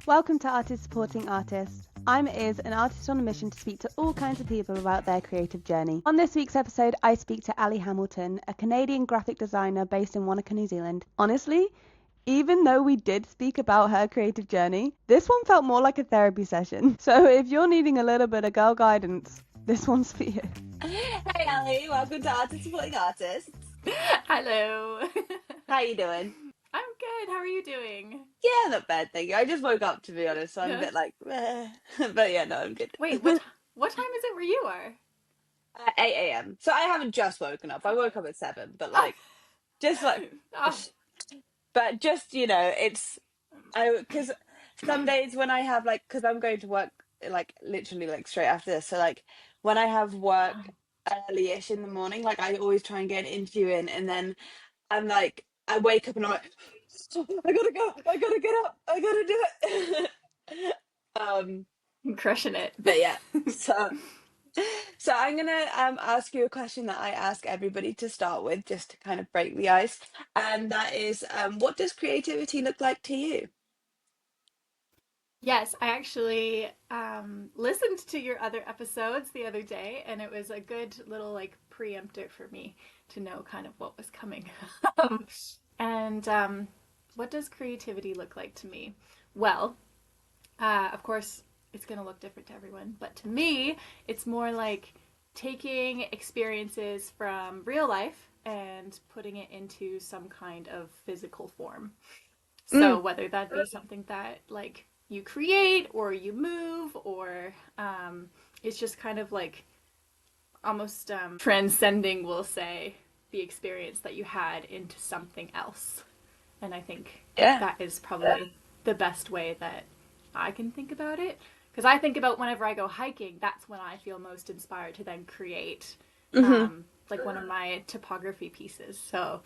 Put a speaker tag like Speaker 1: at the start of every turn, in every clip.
Speaker 1: Welcome to Artists Supporting Artists. I'm Iz, an artist on a mission to speak to all kinds of people about their creative journey. On this week's episode, I speak to Alli Hamilton, a Canadian graphic designer based in Wanaka, New Zealand. Honestly, even though we did speak about her creative journey, this one felt more like a therapy session. So if you're needing a little bit of girl guidance, this one's for you.
Speaker 2: Hey Alli, welcome to Artists Supporting Artists.
Speaker 3: Hello.
Speaker 2: How you doing?
Speaker 3: I'm good. How are you doing?
Speaker 2: Yeah, not bad, thank you. I just woke up, to be honest, so I'm a bit like, but yeah, no, I'm good.
Speaker 3: Wait, what time is it where you are?
Speaker 2: 8 a.m. So I haven't just woken up. I woke up at 7, but
Speaker 3: Oh.
Speaker 2: just like,
Speaker 3: Oh.
Speaker 2: but just, because some days when I have because I'm going to work literally straight after this. So when I have work early-ish in the morning, I always try and get an interview in, and then I'm like, I wake up and I'm like, oh, I gotta go, I gotta get up, I gotta do it.
Speaker 3: I'm crushing it.
Speaker 2: But yeah, so I'm gonna ask you a question that I ask everybody to start with, just to kind of break the ice, and that is, what does creativity look like to you?
Speaker 3: Yes, I actually listened to your other episodes the other day, and it was a good little preemptor for me to know kind of what was coming. And what does creativity look like to me? Well, of course, it's going to look different to everyone, but to me, it's more like taking experiences from real life and putting it into some kind of physical form. So whether that be something that you create or you move, or it's just kind of almost transcending, we'll say, the experience that you had into something else. And I think that is probably the best way that I can think about it. Because I think about whenever I go hiking, that's when I feel most inspired to then create one of my topography pieces. So,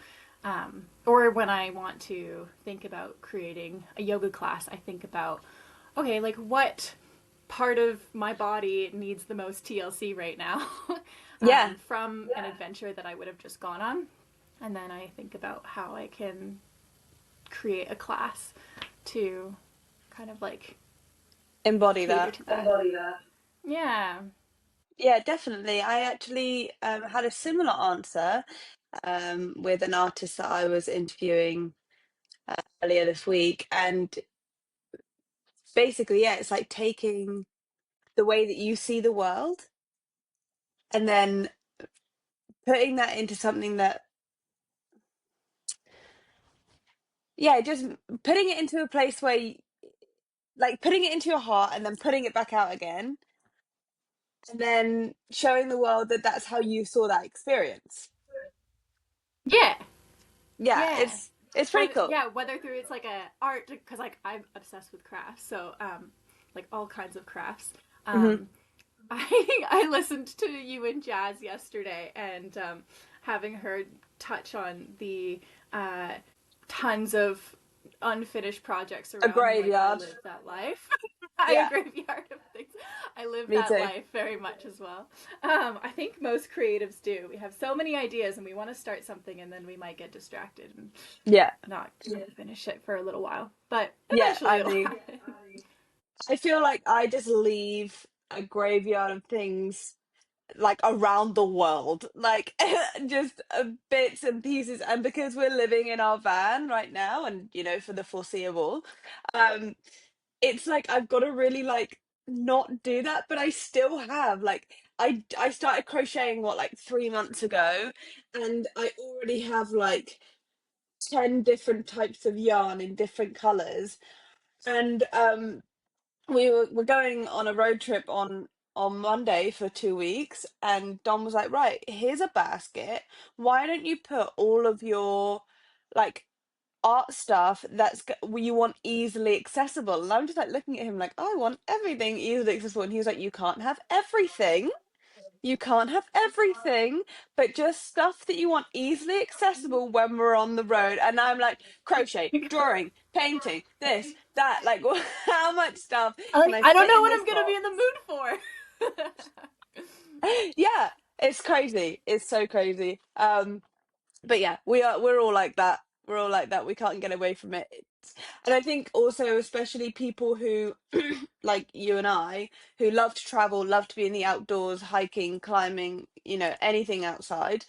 Speaker 3: or when I want to think about creating a yoga class, I think about, okay, what part of my body needs the most TLC right now from an adventure that I would have just gone on. And then I think about how I can create a class to kind of
Speaker 2: Embody
Speaker 3: cater
Speaker 2: that.
Speaker 3: to that. Yeah.
Speaker 2: Yeah, definitely. I actually had a similar answer with an artist that I was interviewing earlier this week, and basically, yeah, it's like taking the way that you see the world and then putting that into something that, yeah, just putting it into a place where putting it into your heart and then putting it back out again, and then showing the world that that's how you saw that experience.
Speaker 3: Yeah.
Speaker 2: Yeah,
Speaker 3: Yeah.
Speaker 2: it's pretty cool.
Speaker 3: Yeah, whether through it's a art, because I'm obsessed with crafts, so all kinds of crafts. I listened to you and Jazz yesterday, and having heard touch on the tons of unfinished projects around
Speaker 2: A graveyard.
Speaker 3: I live that life.
Speaker 2: Yeah.
Speaker 3: A graveyard of things. I live
Speaker 2: Me
Speaker 3: that
Speaker 2: too.
Speaker 3: life very much as well. I think most creatives do. We have so many ideas and we want to start something, and then we might get distracted and not finish it for a little while. But eventually it'll happen.
Speaker 2: I feel like I just leave a graveyard of things around the world, just bits and pieces. And because we're living in our van right now, and for the foreseeable, it's I've got to really not do that, but I still have I started crocheting 3 months ago, and I already have 10 different types of yarn in different colors. And we're going on a road trip on Monday for 2 weeks, and Dom was like, right, here's a basket. Why don't you put all of your art stuff you want easily accessible? And I'm just looking at him I want everything easily accessible. And he was like, you can't have everything. You can't have everything, but just stuff that you want easily accessible when we're on the road. And I'm like, crochet, drawing, painting, this, that. How much stuff can I
Speaker 3: I don't
Speaker 2: fit
Speaker 3: know
Speaker 2: in
Speaker 3: what
Speaker 2: this
Speaker 3: I'm gonna be
Speaker 2: box?
Speaker 3: in the mood for.
Speaker 2: Yeah, it's crazy. It's so crazy. But yeah, we're all like that. We're all like that. We can't get away from it. And I think also, especially people who, like you and I, who love to travel, love to be in the outdoors, hiking, climbing, anything outside,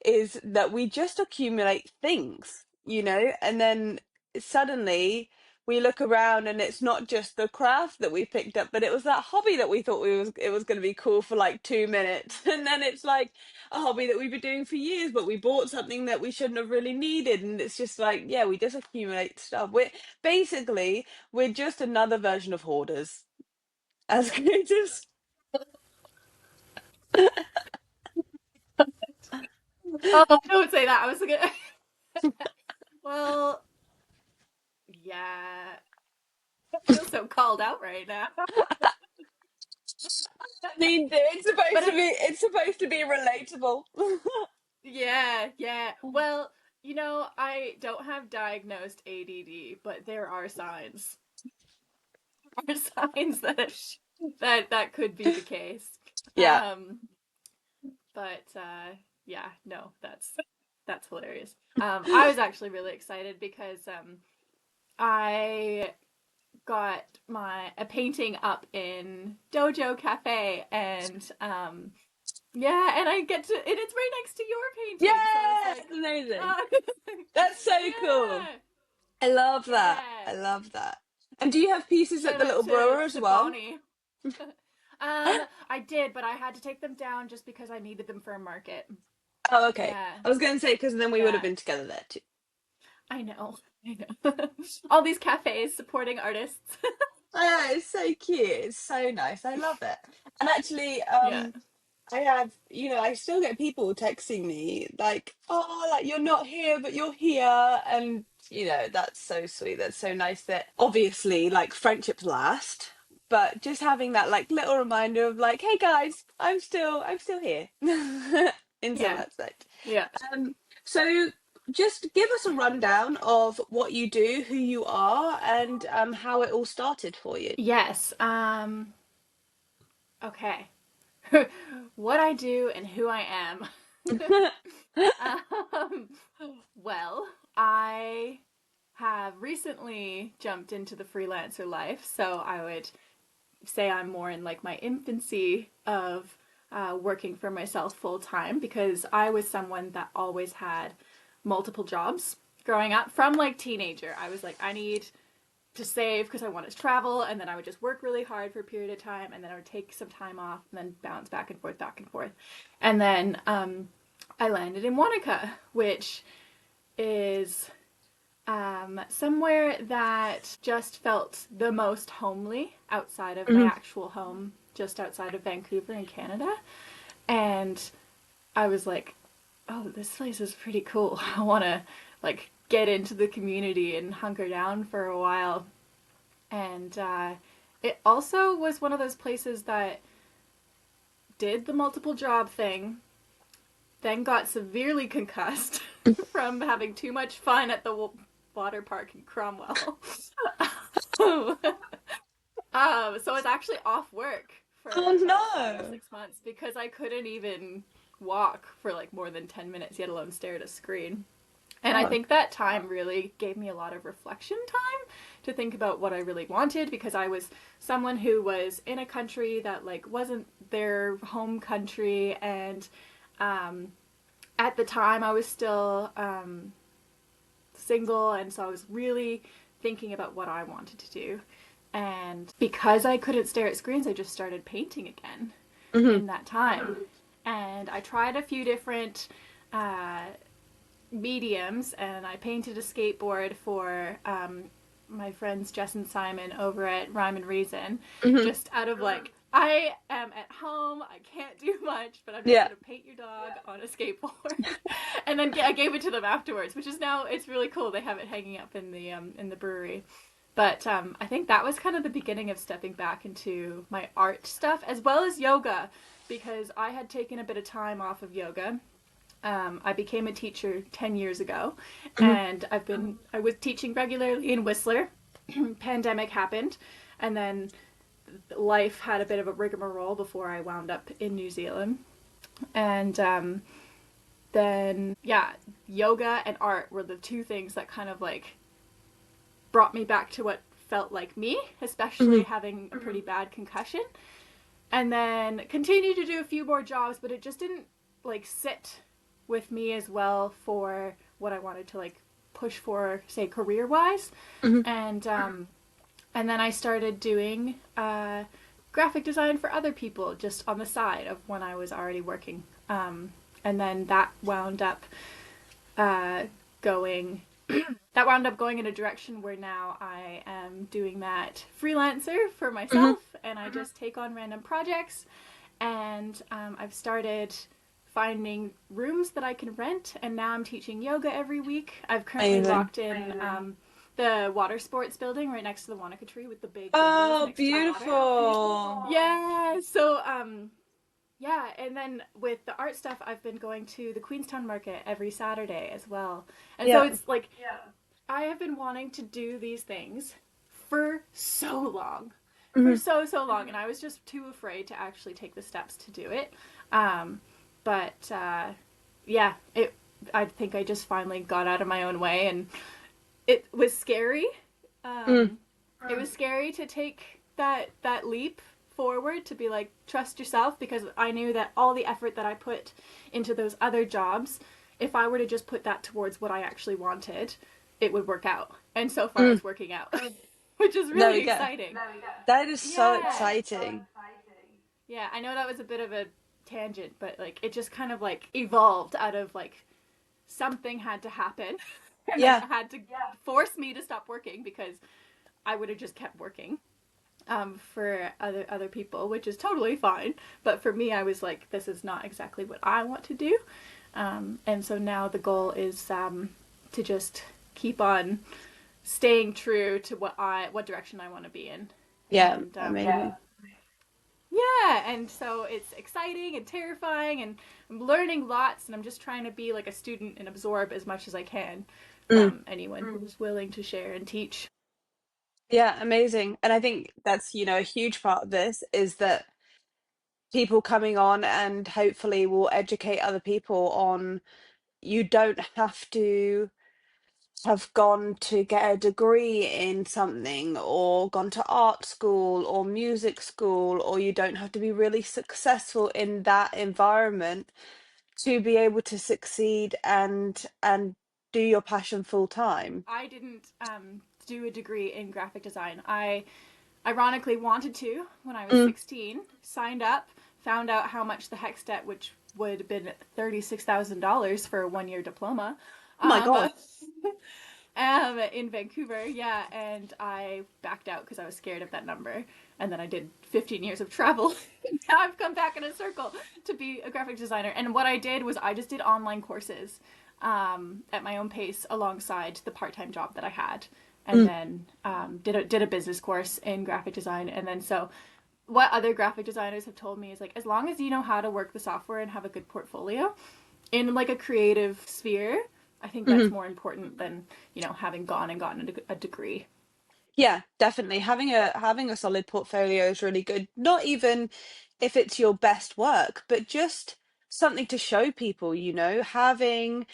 Speaker 2: is that we just accumulate things, and then suddenly we look around and it's not just the craft that we picked up, but it was that hobby that we thought it was going to be cool for like 2 minutes. And then it's like a hobby that we've been doing for years, but we bought something that we shouldn't have really needed. And it's just like, yeah, we just accumulate stuff. We're just another version of hoarders as creators.
Speaker 3: Oh, don't say that. I was gonna. Well, yeah. I feel so called out right now.
Speaker 2: I mean,
Speaker 3: But
Speaker 2: it's supposed to be relatable.
Speaker 3: yeah, yeah. Well, I don't have diagnosed ADD, but there are signs. There are signs that could be the case.
Speaker 2: Yeah.
Speaker 3: Um, but yeah, no, that's hilarious. I was actually really excited because I got a painting up in Dojo Cafe, and yeah, and I get to, and it's right next to your painting.
Speaker 2: Yeah,
Speaker 3: So it's
Speaker 2: it's amazing.
Speaker 3: like,
Speaker 2: That's so cool.
Speaker 3: yeah,
Speaker 2: I love that. I
Speaker 3: yeah.
Speaker 2: love that. And do you have pieces at
Speaker 3: Shout
Speaker 2: the
Speaker 3: out
Speaker 2: little brewer as
Speaker 3: to
Speaker 2: well?
Speaker 3: Bonnie. I did, but I had to take them down just because I needed them for a market.
Speaker 2: Oh, okay.
Speaker 3: Yeah,
Speaker 2: I was going to say, because then we would have
Speaker 3: yeah.
Speaker 2: been together there too.
Speaker 3: I know. I know. All these cafes supporting artists.
Speaker 2: Oh, it's so cute. It's so nice. I love it. And actually,
Speaker 3: Yeah.
Speaker 2: I have, I still get people texting me like, oh, like you're not here, but you're here. And, that's so sweet. That's so nice that obviously like friendships last, but just having that like little reminder of like, hey guys, I'm still here in some
Speaker 3: Yeah.
Speaker 2: aspect.
Speaker 3: Yeah.
Speaker 2: Um, so just give us a rundown of what you do, who you are, and how it all started for you.
Speaker 3: Yes. Okay. What I do and who I am. um, well, I have recently jumped into the freelancer life, so I would say I'm more in like my infancy of working for myself full time, because I was someone that always had multiple jobs growing up. From like teenager, I was like, I need to save because I wanted to travel, and then I would just work really hard for a period of time, and then I would take some time off and then bounce back and forth, back and forth. And then I landed in Wanaka, which is somewhere that just felt the most homely outside of my
Speaker 2: Mhm.
Speaker 3: actual home, just outside of Vancouver in Canada. And I was like, oh, this place is pretty cool. I want to like get into the community and hunker down for a while. And it also was one of those places that did the multiple job thing, then got severely concussed from having too much fun at the water park in Cromwell. So I was actually off work for
Speaker 2: Oh
Speaker 3: about 5 or
Speaker 2: no.
Speaker 3: 6 months because I couldn't even walk for like more than 10 minutes, yet alone stare at a screen. And I
Speaker 2: Oh.
Speaker 3: think that time really gave me a lot of reflection time to think about what I really wanted, because I was someone who was in a country that like wasn't their home country, and at the time I was still single, and so I was really thinking about what I wanted to do. And because I couldn't stare at screens, I just started painting again
Speaker 2: Hmm.
Speaker 3: in that time. And I tried a few different uh, mediums, and I painted a skateboard for my friends Jess and Simon over at Rhyme and Reason,
Speaker 2: Hmm.
Speaker 3: just out of like, I am at home, I can't do much, but I'm just
Speaker 2: Yeah.
Speaker 3: gonna paint your dog on a skateboard. And then I gave it to them afterwards, which is now, it's really cool. They have it hanging up in the brewery. But I think that was kind of the beginning of stepping back into my art stuff, as well as yoga, because I had taken a bit of time off of yoga. I became a teacher 10 years ago,
Speaker 2: Hmm.
Speaker 3: and I was teaching regularly in Whistler. Pandemic happened, and then life had a bit of a rigmarole before I wound up in New Zealand. And then, yeah, yoga and art were the two things that kind of like brought me back to what felt like me, especially having a pretty bad concussion. And then continued to do a few more jobs, but it just didn't like sit with me as well for what I wanted to like push for, say, career wise. And then I started doing graphic design for other people just on the side of when I was already working. And then that wound up going in a direction where now I am doing that freelancer for myself, and I just take on random projects. And I've started finding rooms that I can rent, and now I'm teaching yoga every week. I've currently locked in the water sports building right next to the Wanaka tree with the big
Speaker 2: Oh,
Speaker 3: next
Speaker 2: beautiful.
Speaker 3: yeah, so yeah, and then with the art stuff, I've been going to the Queenstown Market every Saturday as well. And so it's like, I have been wanting to do these things for so long. For so long. And I was just too afraid to actually take the steps to do it. Yeah, I think I just finally got out of my own way, and it was scary. It was scary to take that leap forward, to be like, trust yourself, because I knew that all the effort that I put into those other jobs, if I were to just put that towards what I actually wanted, it would work out. And so far it's working out, which is really exciting.
Speaker 2: That is so exciting.
Speaker 3: Yeah, I know that was a bit of a tangent, but like it just kind of like evolved out of like something had to happen. And it had to force me to stop working, because I would have just kept working for other people, which is totally fine. But for me, I was like, this is not exactly what I want to do. And so now the goal is to just keep on staying true to what direction I want to be in.
Speaker 2: Yeah,
Speaker 3: and,
Speaker 2: amazing.
Speaker 3: Yeah, and so it's exciting and terrifying, and I'm learning lots, and I'm just trying to be like a student and absorb as much as I can from anyone who's willing to share and teach.
Speaker 2: Yeah, amazing. And I think that's, a huge part of this is that people coming on and hopefully will educate other people on, you don't have to have gone to get a degree in something, or gone to art school or music school, or you don't have to be really successful in that environment to be able to succeed and do your passion full time.
Speaker 3: I didn't do a degree in graphic design. I ironically wanted to when I was 16, signed up, found out how much the HECS debt, which would have been $36,000 for a 1-year diploma.
Speaker 2: Oh my God.
Speaker 3: In Vancouver, and I backed out because I was scared of that number. And then I did 15 years of travel. Now I've come back in a circle to be a graphic designer. And what I did was I just did online courses at my own pace alongside the part-time job that I had. And then did a business course in graphic design. And then so what other graphic designers have told me is like, as long as you know how to work the software and have a good portfolio in like a creative sphere, I think that's more important than, having gotten a degree.
Speaker 2: Yeah, definitely. Having a solid portfolio is really good. Not even if it's your best work, but just something to show people, having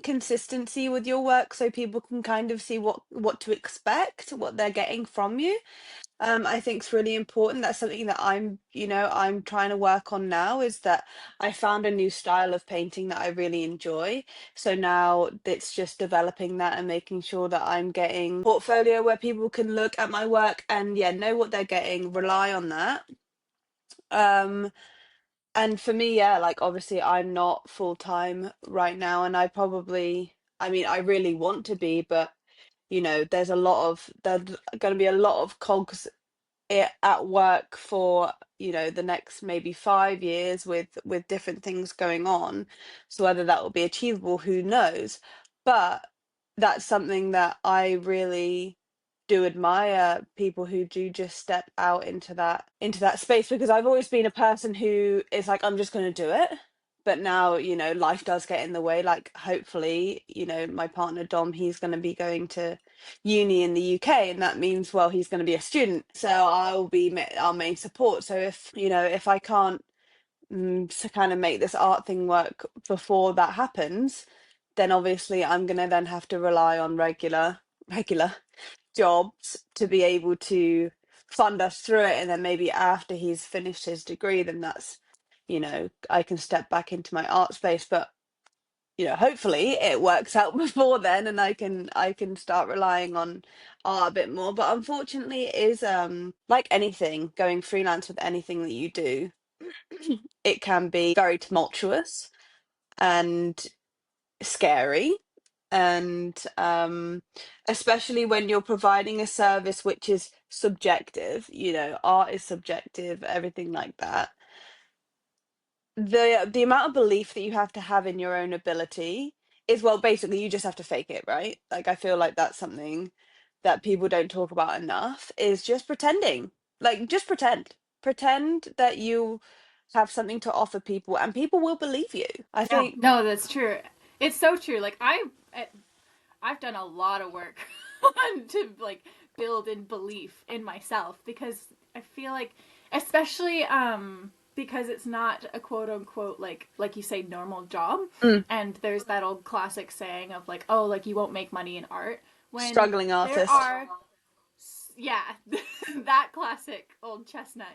Speaker 2: consistency with your work so people can kind of see what to expect, what they're getting from you. I think it's really important. That's something that I'm trying to work on now, is that I found a new style of painting that I really enjoy. So now it's just developing that and making sure that I'm getting portfolio where people can look at my work and know what they're getting, rely on that. And for me, like obviously I'm not full time right now, and I really want to be, but there's going to be a lot of cogs at work for the next maybe 5 years with different things going on. So whether that will be achievable, who knows? But that's something that I really do admire, people who do just step out into that space, because I've always been a person who is like, I'm just going to do it. But now, life does get in the way. Like, hopefully, my partner Dom, he's going to be going to uni in the UK, and that means, well, he's going to be a student, so I'll be our main support. So if I can't to kind of make this art thing work before that happens, then obviously I'm going to then have to rely on regular jobs to be able to fund us through it, and then maybe after he's finished his degree, then that's, I can step back into my art space. But hopefully it works out before then, and I can start relying on art a bit more. But unfortunately, it is like anything, going freelance with anything that you do, it can be very tumultuous and scary. And especially when you're providing a service which is subjective, art is subjective, everything like that. The amount of belief that you have to have in your own ability is, well, basically you just have to fake it, right? Like, I feel like that's something that people don't talk about enough, is just pretending. Like, just pretend that you have something to offer people, and people will believe you. I
Speaker 3: Yeah,
Speaker 2: think.
Speaker 3: no, that's true. It's so true. Like I've done a lot of work to like build in belief in myself, because I feel like, especially because it's not a quote unquote like you say normal job,
Speaker 2: Mm.
Speaker 3: and there's that old classic saying of like, oh, like you won't make money in art, when
Speaker 2: Struggling
Speaker 3: there
Speaker 2: artist.
Speaker 3: are, yeah, that classic old chestnut,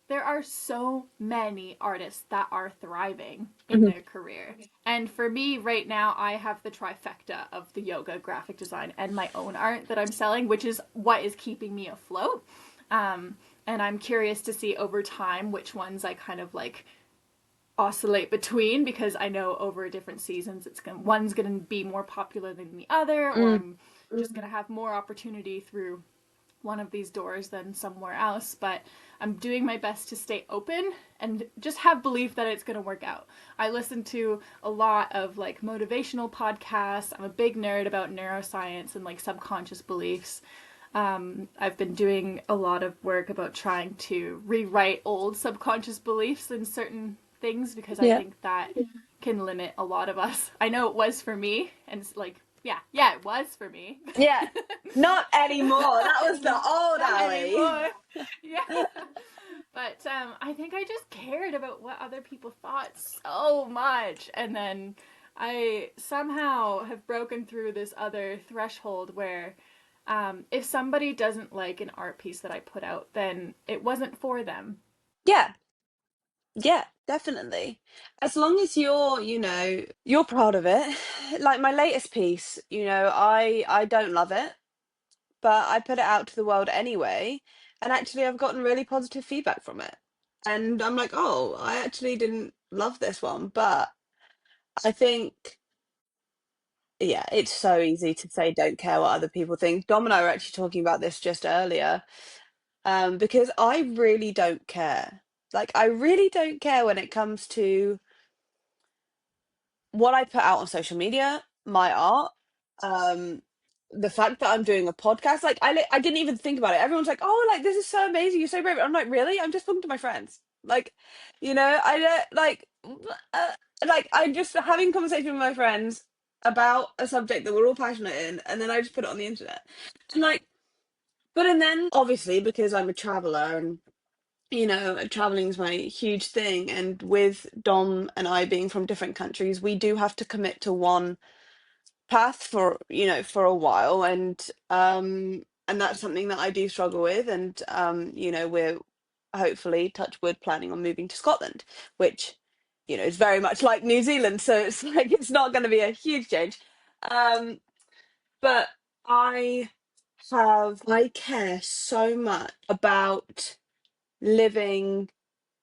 Speaker 3: there are so many artists that are thriving in
Speaker 2: Mhm.
Speaker 3: their career. And for me right now, I have the trifecta of the yoga, graphic design, and my own art that I'm selling, which is what is keeping me afloat. And I'm curious to see over time which ones I kind of like oscillate between, because I know over different seasons one's going to be more popular than the other, or I'm just going to have more opportunity through one of these doors than somewhere else. But I'm doing my best to stay open and just have belief that it's going to work out. I listen to a lot of like motivational podcasts. I'm a big nerd about neuroscience and like subconscious beliefs. I've been doing a lot of work about trying to rewrite old subconscious beliefs in certain things, because I
Speaker 2: Yeah.
Speaker 3: think that can limit a lot of us. I know it was for me, and it's like, yeah, it was for me.
Speaker 2: Yeah. Not anymore. That was the old
Speaker 3: Not
Speaker 2: Alli.
Speaker 3: anymore. Yeah. But I think I just cared about what other people thought so much. And then I somehow have broken through this other threshold where if somebody doesn't like an art piece that I put out, then it wasn't for them.
Speaker 2: Yeah. Yeah, definitely. As long as you're proud of it. Like my latest piece, I don't love it, but I put it out to the world anyway, and actually I've gotten really positive feedback from it. And I'm like, oh, I actually didn't love this one, but I think, yeah, it's so easy to say don't care what other people think. Dom and I were actually talking about this just earlier, because I really don't care. Like, I really don't care when it comes to what I put out on social media, my art, um, the fact that I'm doing a podcast. Like, I didn't even think about it. Everyone's like, "Oh, like this is so amazing! You're so brave." I'm like, "Really? I'm just talking to my friends." Like, I don't uh, like I'm just having conversation with my friends about a subject that we're all passionate in, and then I just put it on the internet. And like, and then obviously because I'm a traveler, and traveling is my huge thing. And with Dom and I being from different countries, we do have to commit to one path for a while. And that's something that I do struggle with. And we're hopefully, touch wood, planning on moving to Scotland, which is very much like New Zealand, so it's like it's not going to be a huge change. But I care so much about living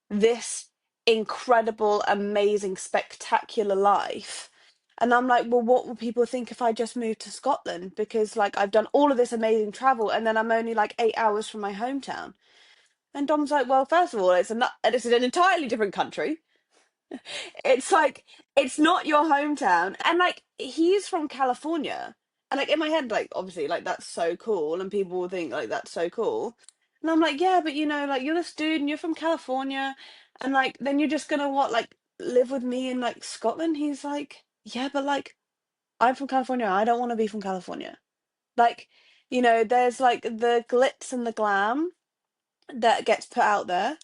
Speaker 2: this incredible, amazing, spectacular life. And I'm like, well, what will people think if I just moved to Scotland? Because like I've done all of this amazing travel, and then I'm only like 8 hours from my hometown. And Dom's like, well, first of all, it's an entirely different country. It's like it's not your hometown. And like he's from California. And like in my head, like obviously like that's so cool, and people will think like that's so cool. And I'm like, yeah, but like you're this dude and you're from California, and like then you're just gonna like live with me in like Scotland? He's like, yeah, but like I'm from California. I don't want to be from California. Like, there's like the glitz and the glam that gets put out there,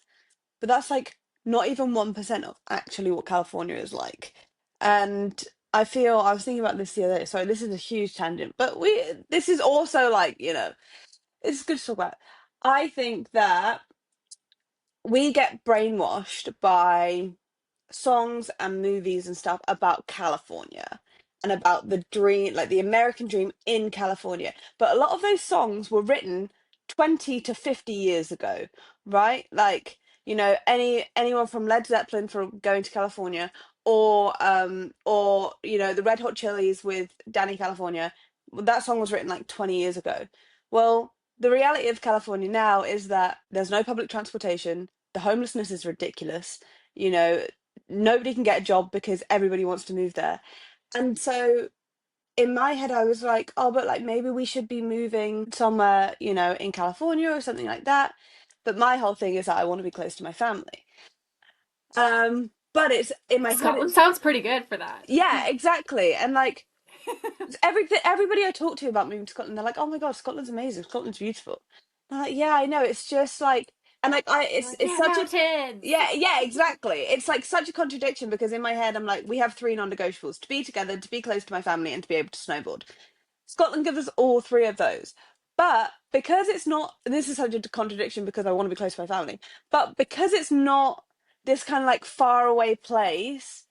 Speaker 2: but that's like not even 1% of actually what California is like. And I feel I was thinking about this the other day. Sorry, this is a huge tangent, but this is also like, it's good to talk about. I think that we get brainwashed by songs and movies and stuff about California and about the dream, like the American dream in California. But a lot of those songs were written 20 to 50 years ago, right? Like, anyone from Led Zeppelin for Going to California, or the Red Hot Chilies with Danny California. That song was written like 20 years ago. Well, the reality of California now is that there's no public transportation. The homelessness is ridiculous. You know, nobody can get a job because everybody wants to move there. And so in my head, I was like, oh, but like maybe we should be moving somewhere, in California or something like that. But my whole thing is that I want to be close to my family. But it's in my head.
Speaker 3: Scotland sounds pretty good for that.
Speaker 2: Yeah, exactly. And like everybody I talk to about moving to Scotland, they're like, oh my God, Scotland's amazing. Scotland's beautiful. And I'm like, yeah, I know. It's just like, and like it's such
Speaker 3: mountains.
Speaker 2: yeah, exactly. It's like such a contradiction because in my head I'm like, we have three non-negotiables: to be together, to be close to my family, and to be able to snowboard. Scotland gives us all three of those. But because it's not, this is such a contradiction because I want to be close to my family, but because it's not this kind of like far away place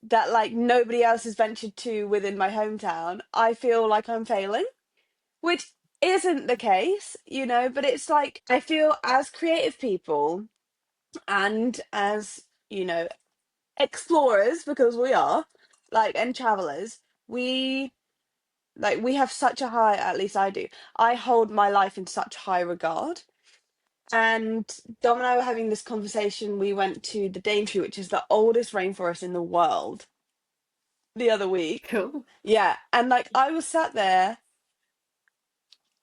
Speaker 2: that like nobody else has ventured to within my hometown, I feel like I'm failing, which isn't the case, but it's like I feel as creative people and as, explorers, because we are, like, and travelers, we have such a high, at least I do, I hold my life in such high regard. And Dom and I were having this conversation. We went to the Daintree, which is the oldest rainforest in the world, the other week.
Speaker 3: Cool.
Speaker 2: Yeah, and like I was sat there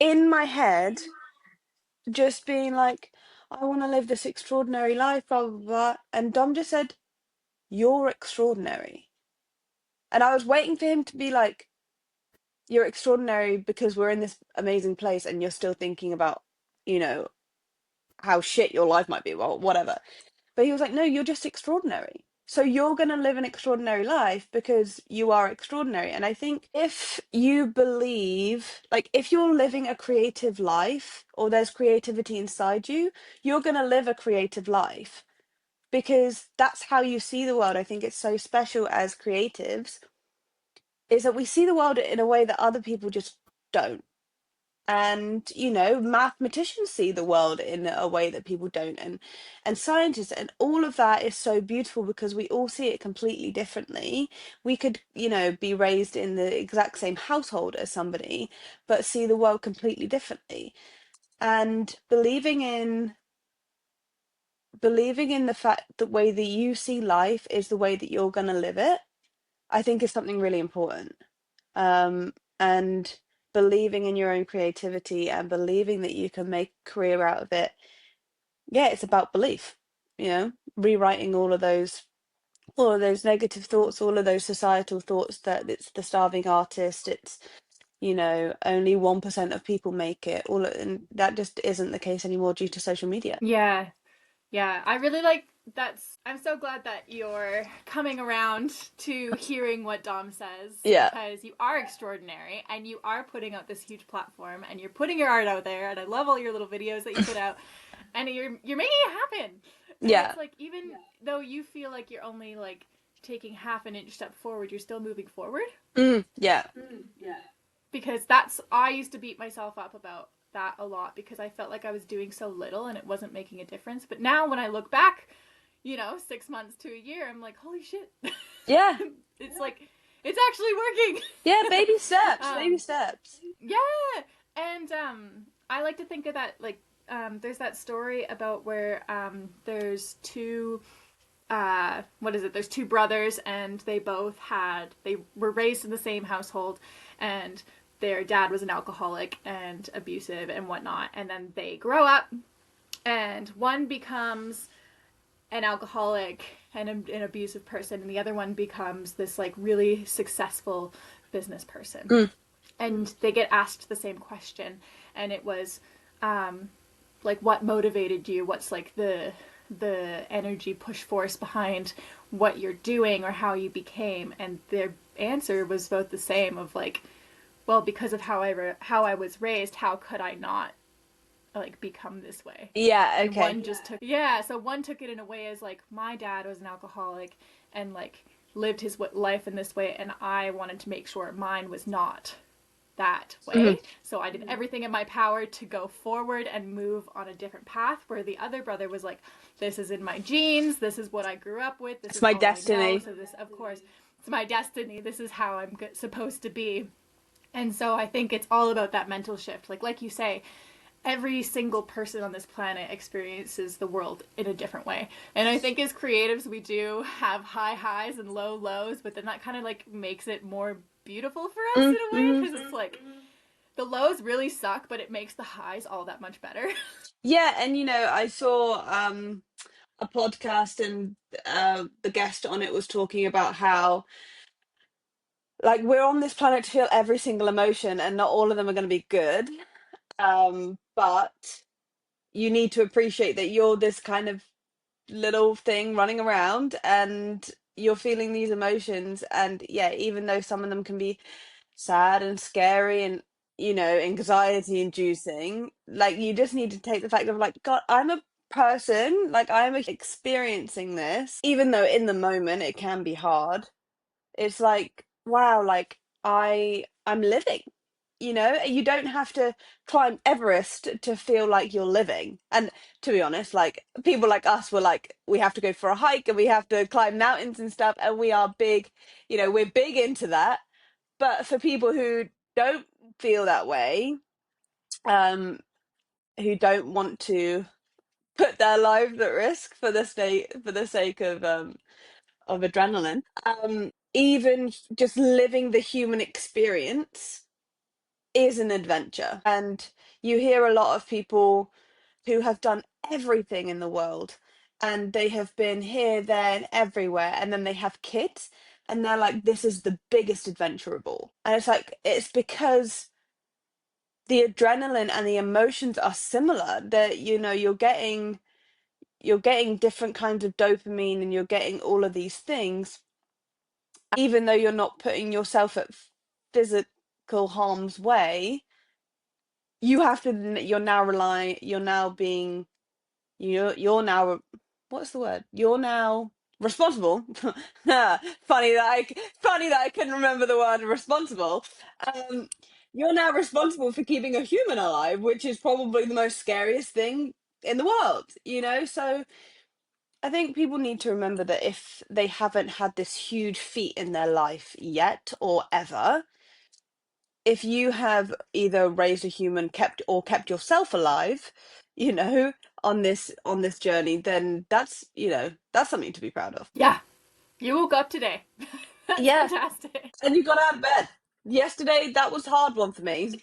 Speaker 2: in my head just being like, I want to live this extraordinary life, blah blah blah. And Dom just said, you're extraordinary. And I was waiting for him to be like, you're extraordinary because we're in this amazing place and you're still thinking about, how shit your life might be, well, whatever. But he was like, no, you're just extraordinary. So you're going to live an extraordinary life because you are extraordinary. And I think if you believe, like, if you're living a creative life or there's creativity inside you, you're going to live a creative life because that's how you see the world. I think it's so special as creatives is that we see the world in a way that other people just don't. And mathematicians see the world in a way that people don't, and scientists, and all of that is so beautiful because we all see it completely differently. We could be raised in the exact same household as somebody but see the world completely differently, and believing in the fact the way that you see life is the way that you're going to live it, I think is something really important. And believing in your own creativity and believing that you can make a career out of it. Yeah, it's about belief, rewriting all of those negative thoughts, all of those societal thoughts that it's the starving artist, it's only 1% of people make it, and that just isn't the case anymore due to social media.
Speaker 3: Yeah, I really like I'm so glad that you're coming around to hearing what Dom says.
Speaker 2: Yeah.
Speaker 3: Because you are extraordinary and you are putting out this huge platform and you're putting your art out there, and I love all your little videos that you put out and you're making it happen. And
Speaker 2: yeah.
Speaker 3: It's like even though you feel like you're only like taking half an inch step forward, you're still moving forward.
Speaker 2: Yeah.
Speaker 3: Because I used to beat myself up about that a lot because I felt like I was doing so little and it wasn't making a difference. But now when I look back, 6 months to a year, I'm like, holy shit.
Speaker 2: Yeah.
Speaker 3: It's like, it's actually working.
Speaker 2: Yeah, baby steps, baby steps.
Speaker 3: Yeah. And I like to think of that, like, there's that story about where there's two, there's two brothers and they were raised in the same household, and their dad was an alcoholic and abusive and whatnot. And then they grow up and one becomes an alcoholic and an abusive person, and the other one becomes this like really successful business person. And they get asked the same question, and it was like, what motivated you? What's like the energy push force behind what you're doing or how you became? And they're answer was both the same of like, well, because of how I was raised, how could I not like become this way?
Speaker 2: Yeah,
Speaker 3: And
Speaker 2: okay.
Speaker 3: one just took so one took it in a way as like my dad was an alcoholic and like lived his life in this way, and I wanted to make sure mine was not that way. So I did everything in my power to go forward and move on a different path, where the other brother was like, this is in my genes, this is what I grew up with, this
Speaker 2: It's
Speaker 3: is
Speaker 2: my
Speaker 3: all
Speaker 2: destiny.
Speaker 3: I know. So this, of course, it's my destiny, this is how I'm supposed to be. And so I think it's all about that mental shift. Like you say, every single person on this planet experiences the world in a different way. And I think as creatives, we do have high highs and low lows, but then that kind of like makes it more beautiful for us in a way, because it's like the lows really suck, but it makes the highs all that much better.
Speaker 2: Yeah, and I saw a podcast, and the guest on it was talking about how like we're on this planet to feel every single emotion, and not all of them are going to be good. But you need to appreciate that you're this kind of little thing running around, and you're feeling these emotions, and yeah, even though some of them can be sad and scary and anxiety inducing, like you just need to take the fact of like, God, I'm a person, like I'm experiencing this, even though in the moment it can be hard. It's like, wow, like I'm living. You don't have to climb Everest to feel like you're living. And to be honest, like people like us were like, we have to go for a hike and we have to climb mountains and stuff, and we are big, we're big into that. But for people who don't feel that way, um, who don't want to put their lives at risk for the sake of adrenaline, even just living the human experience is an adventure. And you hear a lot of people who have done everything in the world, and they have been here, there, and everywhere, and then they have kids, and they're like, this is the biggest adventure of all. And it's like, it's because the adrenaline and the emotions are similar, that you're getting different kinds of dopamine, and you're getting all of these things, even though you're not putting yourself at physical harm's way. You're now, what's the word, you're now responsible. Funny that I couldn't remember the word responsible. um you're now responsible for keeping a human alive, which is probably the most scariest thing in the world. So I think people need to remember that if they haven't had this huge feat in their life yet or ever, if you have either raised a human, kept yourself alive, you know, on this journey, then that's something to be proud of.
Speaker 3: Yeah, you woke up today. That's
Speaker 2: Yeah,
Speaker 3: fantastic.
Speaker 2: and you got out of bed. Yesterday, that was a hard one for me.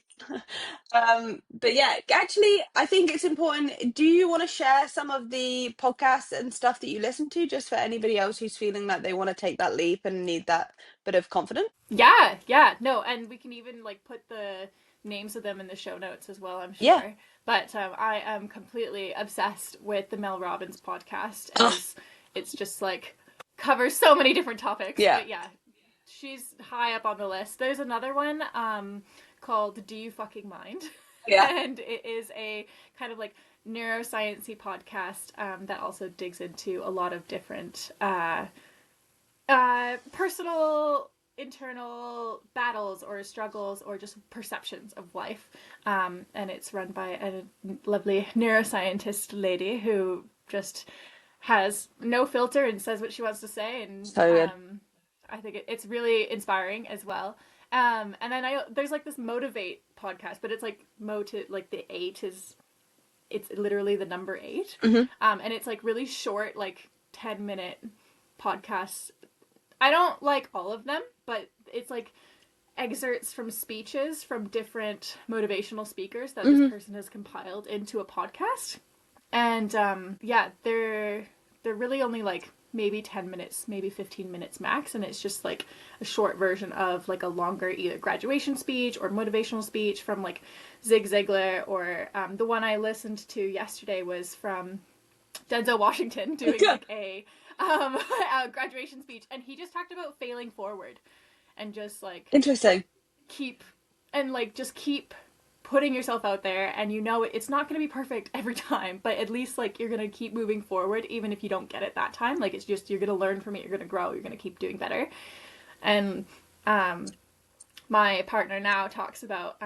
Speaker 2: But yeah, actually, I think it's important. Do you want to share some of the podcasts and stuff that you listen to, just for anybody else who's feeling like they want to take that leap and need that bit of confidence?
Speaker 3: Yeah, no, and we can even like put the names of them in the show notes as well, I'm
Speaker 2: Yeah.
Speaker 3: sure. But I am completely obsessed with the Mel Robbins podcast,
Speaker 2: Ugh,
Speaker 3: as it's just like covers so many different topics.
Speaker 2: yeah.
Speaker 3: But yeah, she's high up on the list. There's another one called Do You Fucking Mind?
Speaker 2: Yeah.
Speaker 3: And it is a kind of like neuroscience-y podcast that also digs into a lot of different personal internal battles or struggles or just perceptions of life. And it's run by a lovely neuroscientist lady who just has no filter and says what she wants to say. And
Speaker 2: So good.
Speaker 3: I think it's really inspiring as well. And then there's like this Motivate podcast, but it's like like the eight is, it's literally the number 8.
Speaker 2: Hmm.
Speaker 3: And it's like really short, like 10-minute podcasts. I don't like all of them, but it's like excerpts from speeches from different motivational speakers that this person has compiled into a podcast. And yeah, they're really only like maybe 10 minutes, maybe 15 minutes max, and it's just like a short version of like a longer either graduation speech or motivational speech from like Zig Ziglar, or the one I listened to yesterday was from Denzel Washington doing like a graduation speech, and he just talked about failing forward and just like
Speaker 2: Interesting.
Speaker 3: keep just keep putting yourself out there, and you know it's not going to be perfect every time, but at least like you're going to keep moving forward even if you don't get it that time. Like it's just, you're going to learn from it, you're going to grow, you're going to keep doing better. And my partner now talks about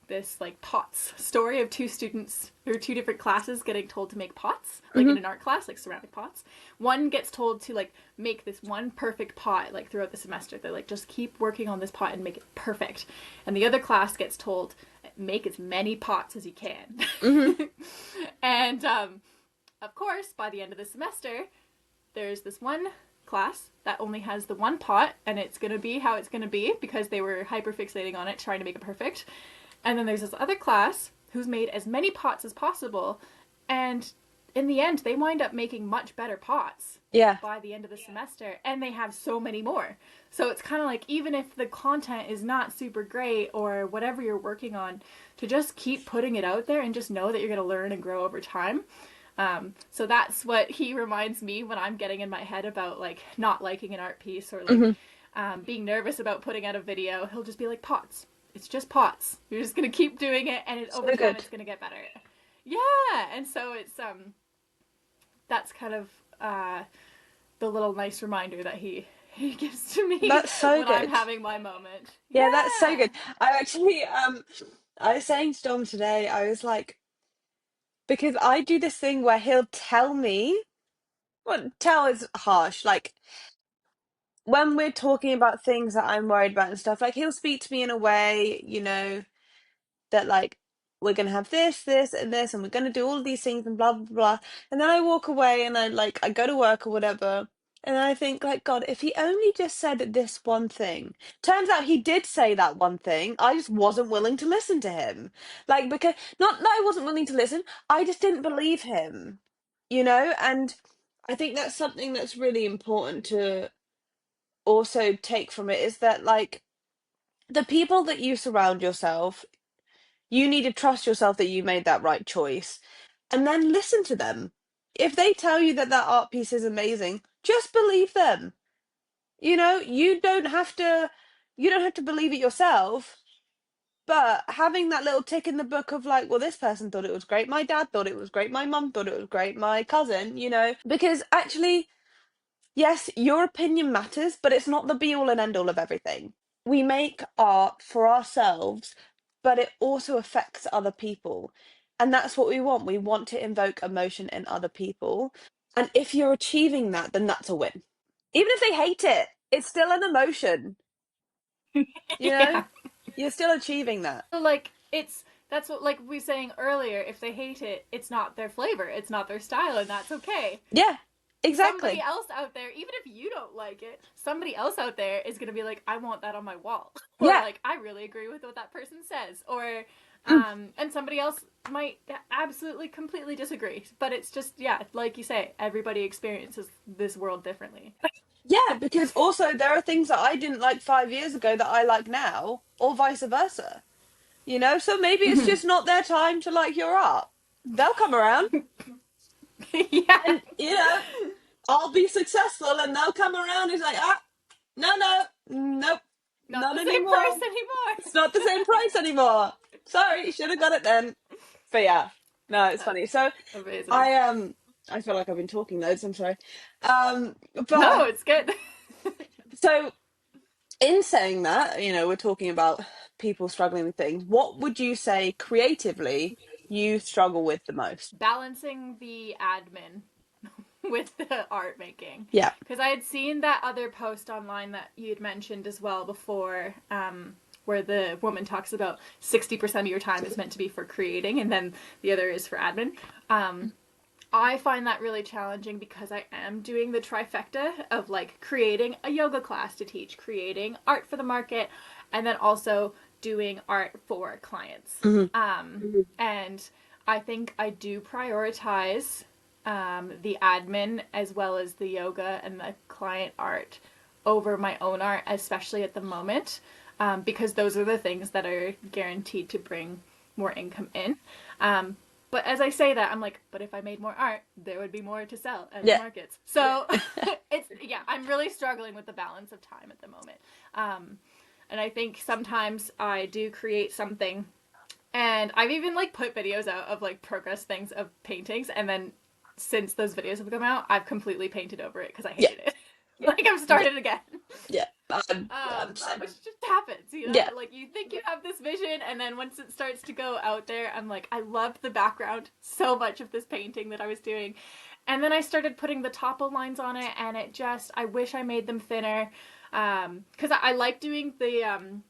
Speaker 3: this like pots story of two students or two different classes getting told to make pots, like in an art class, like ceramic pots. One gets told to like make this one perfect pot like throughout the semester. They're like, just keep working on this pot and make it perfect. And the other class gets told, make as many pots as you can. And of course, by the end of the semester, there's this one class that only has the one pot, and it's going to be how it's going to be because they were hyper fixating on it, trying to make it perfect. And then there's this other class who's made as many pots as possible, and in the end they wind up making much better pots by the end of the semester, and they have so many more. So it's kind of like, even if the content is not super great or whatever you're working on, to just keep putting it out there and just know that you're going to learn and grow over time. So that's what he reminds me when I'm getting in my head about like not liking an art piece, or like being nervous about putting out a video. He'll just be like, pots. It's just pots. You're just going to keep doing it, and over time it's going to get better. Yeah. And so it's, that's kind of the little nice reminder that he gives to me.
Speaker 2: That's so
Speaker 3: when
Speaker 2: good.
Speaker 3: I'm having my moment.
Speaker 2: Yeah, that's so good. I actually, I was saying to Dom today, I was like, because I do this thing where he'll tell me, well, tell is harsh, like when we're talking about things that I'm worried about and stuff, like he'll speak to me in a way, you know, that like, we're gonna have this, this, and this, and we're gonna do all of these things and blah blah blah. And then I walk away and I go to work or whatever, and I think like, God, if he only just said this one thing. Turns out he did say that one thing. I just wasn't willing to listen to him. Like, because not that I wasn't willing to listen, I just didn't believe him. You know, and I think that's something that's really important to also take from it, is that like the people that you surround yourself, you need to trust yourself that you made that right choice, and then listen to them. If they tell you that that art piece is amazing, just believe them. You know, you don't have to believe it yourself, but having that little tick in the book of like, well, this person thought it was great, my dad thought it was great, my mum thought it was great, my cousin, you know, because actually, yes, your opinion matters, but it's not the be all and end all of everything. We make art for ourselves, but it also affects other people. And that's what we want. We want to invoke emotion in other people. And if you're achieving that, then that's a win. Even if they hate it, it's still an emotion. You know? You're still achieving that.
Speaker 3: Like, that's what, like we were saying earlier, if they hate it, it's not their flavor, it's not their style, and that's okay.
Speaker 2: Yeah, exactly.
Speaker 3: Somebody else out there, even if you don't like it, somebody else out there is gonna be like, I want that on my wall. Or like, I really agree with what that person says. Or and somebody else might absolutely completely disagree. But it's just, yeah, like you say, everybody experiences this world differently.
Speaker 2: Yeah, because also there are things that I didn't like 5 years ago that I like now, or vice versa. You know, so maybe it's just not their time to like your art. They'll come around.
Speaker 3: Yeah.
Speaker 2: And, you know, I'll be successful and they'll come around. It's like, nope,
Speaker 3: Not
Speaker 2: not
Speaker 3: the
Speaker 2: anymore.
Speaker 3: same price anymore.
Speaker 2: It's not the same price anymore. Sorry, should have got it then. But yeah, no, it's funny. So
Speaker 3: Amazing.
Speaker 2: I feel like I've been talking loads. I'm sorry. But
Speaker 3: no, it's good.
Speaker 2: so in saying that, you know, we're talking about people struggling with things. What would you say creatively you struggle with the most?
Speaker 3: Balancing the admin with the art making.
Speaker 2: Yeah.
Speaker 3: Because I had seen that other post online that you had mentioned as well before, where the woman talks about 60% of your time is meant to be for creating, and then the other is for admin. I find that really challenging because I am doing the trifecta of like creating a yoga class to teach, creating art for the market, and then also doing art for clients. And I think I do prioritize the admin as well as the yoga and the client art over my own art, especially at the moment, because those are the things that are guaranteed to bring more income in. But as I say that, I'm like, but if I made more art, there would be more to sell at the
Speaker 2: Yeah.
Speaker 3: markets. So I'm really struggling with the balance of time at the moment. And I think sometimes I do create something, and I've even like put videos out of like progress things of paintings, and then since those videos have come out, I've completely painted over it because I hated it. Like I've started again.
Speaker 2: Yeah.
Speaker 3: Which just happens, you know?
Speaker 2: Yeah.
Speaker 3: Like you think you have this vision, and then once it starts to go out there, I'm like, I loved the background so much of this painting that I was doing. And then I started putting the topo lines on it, and it just, I wish I made them thinner. Because I like doing the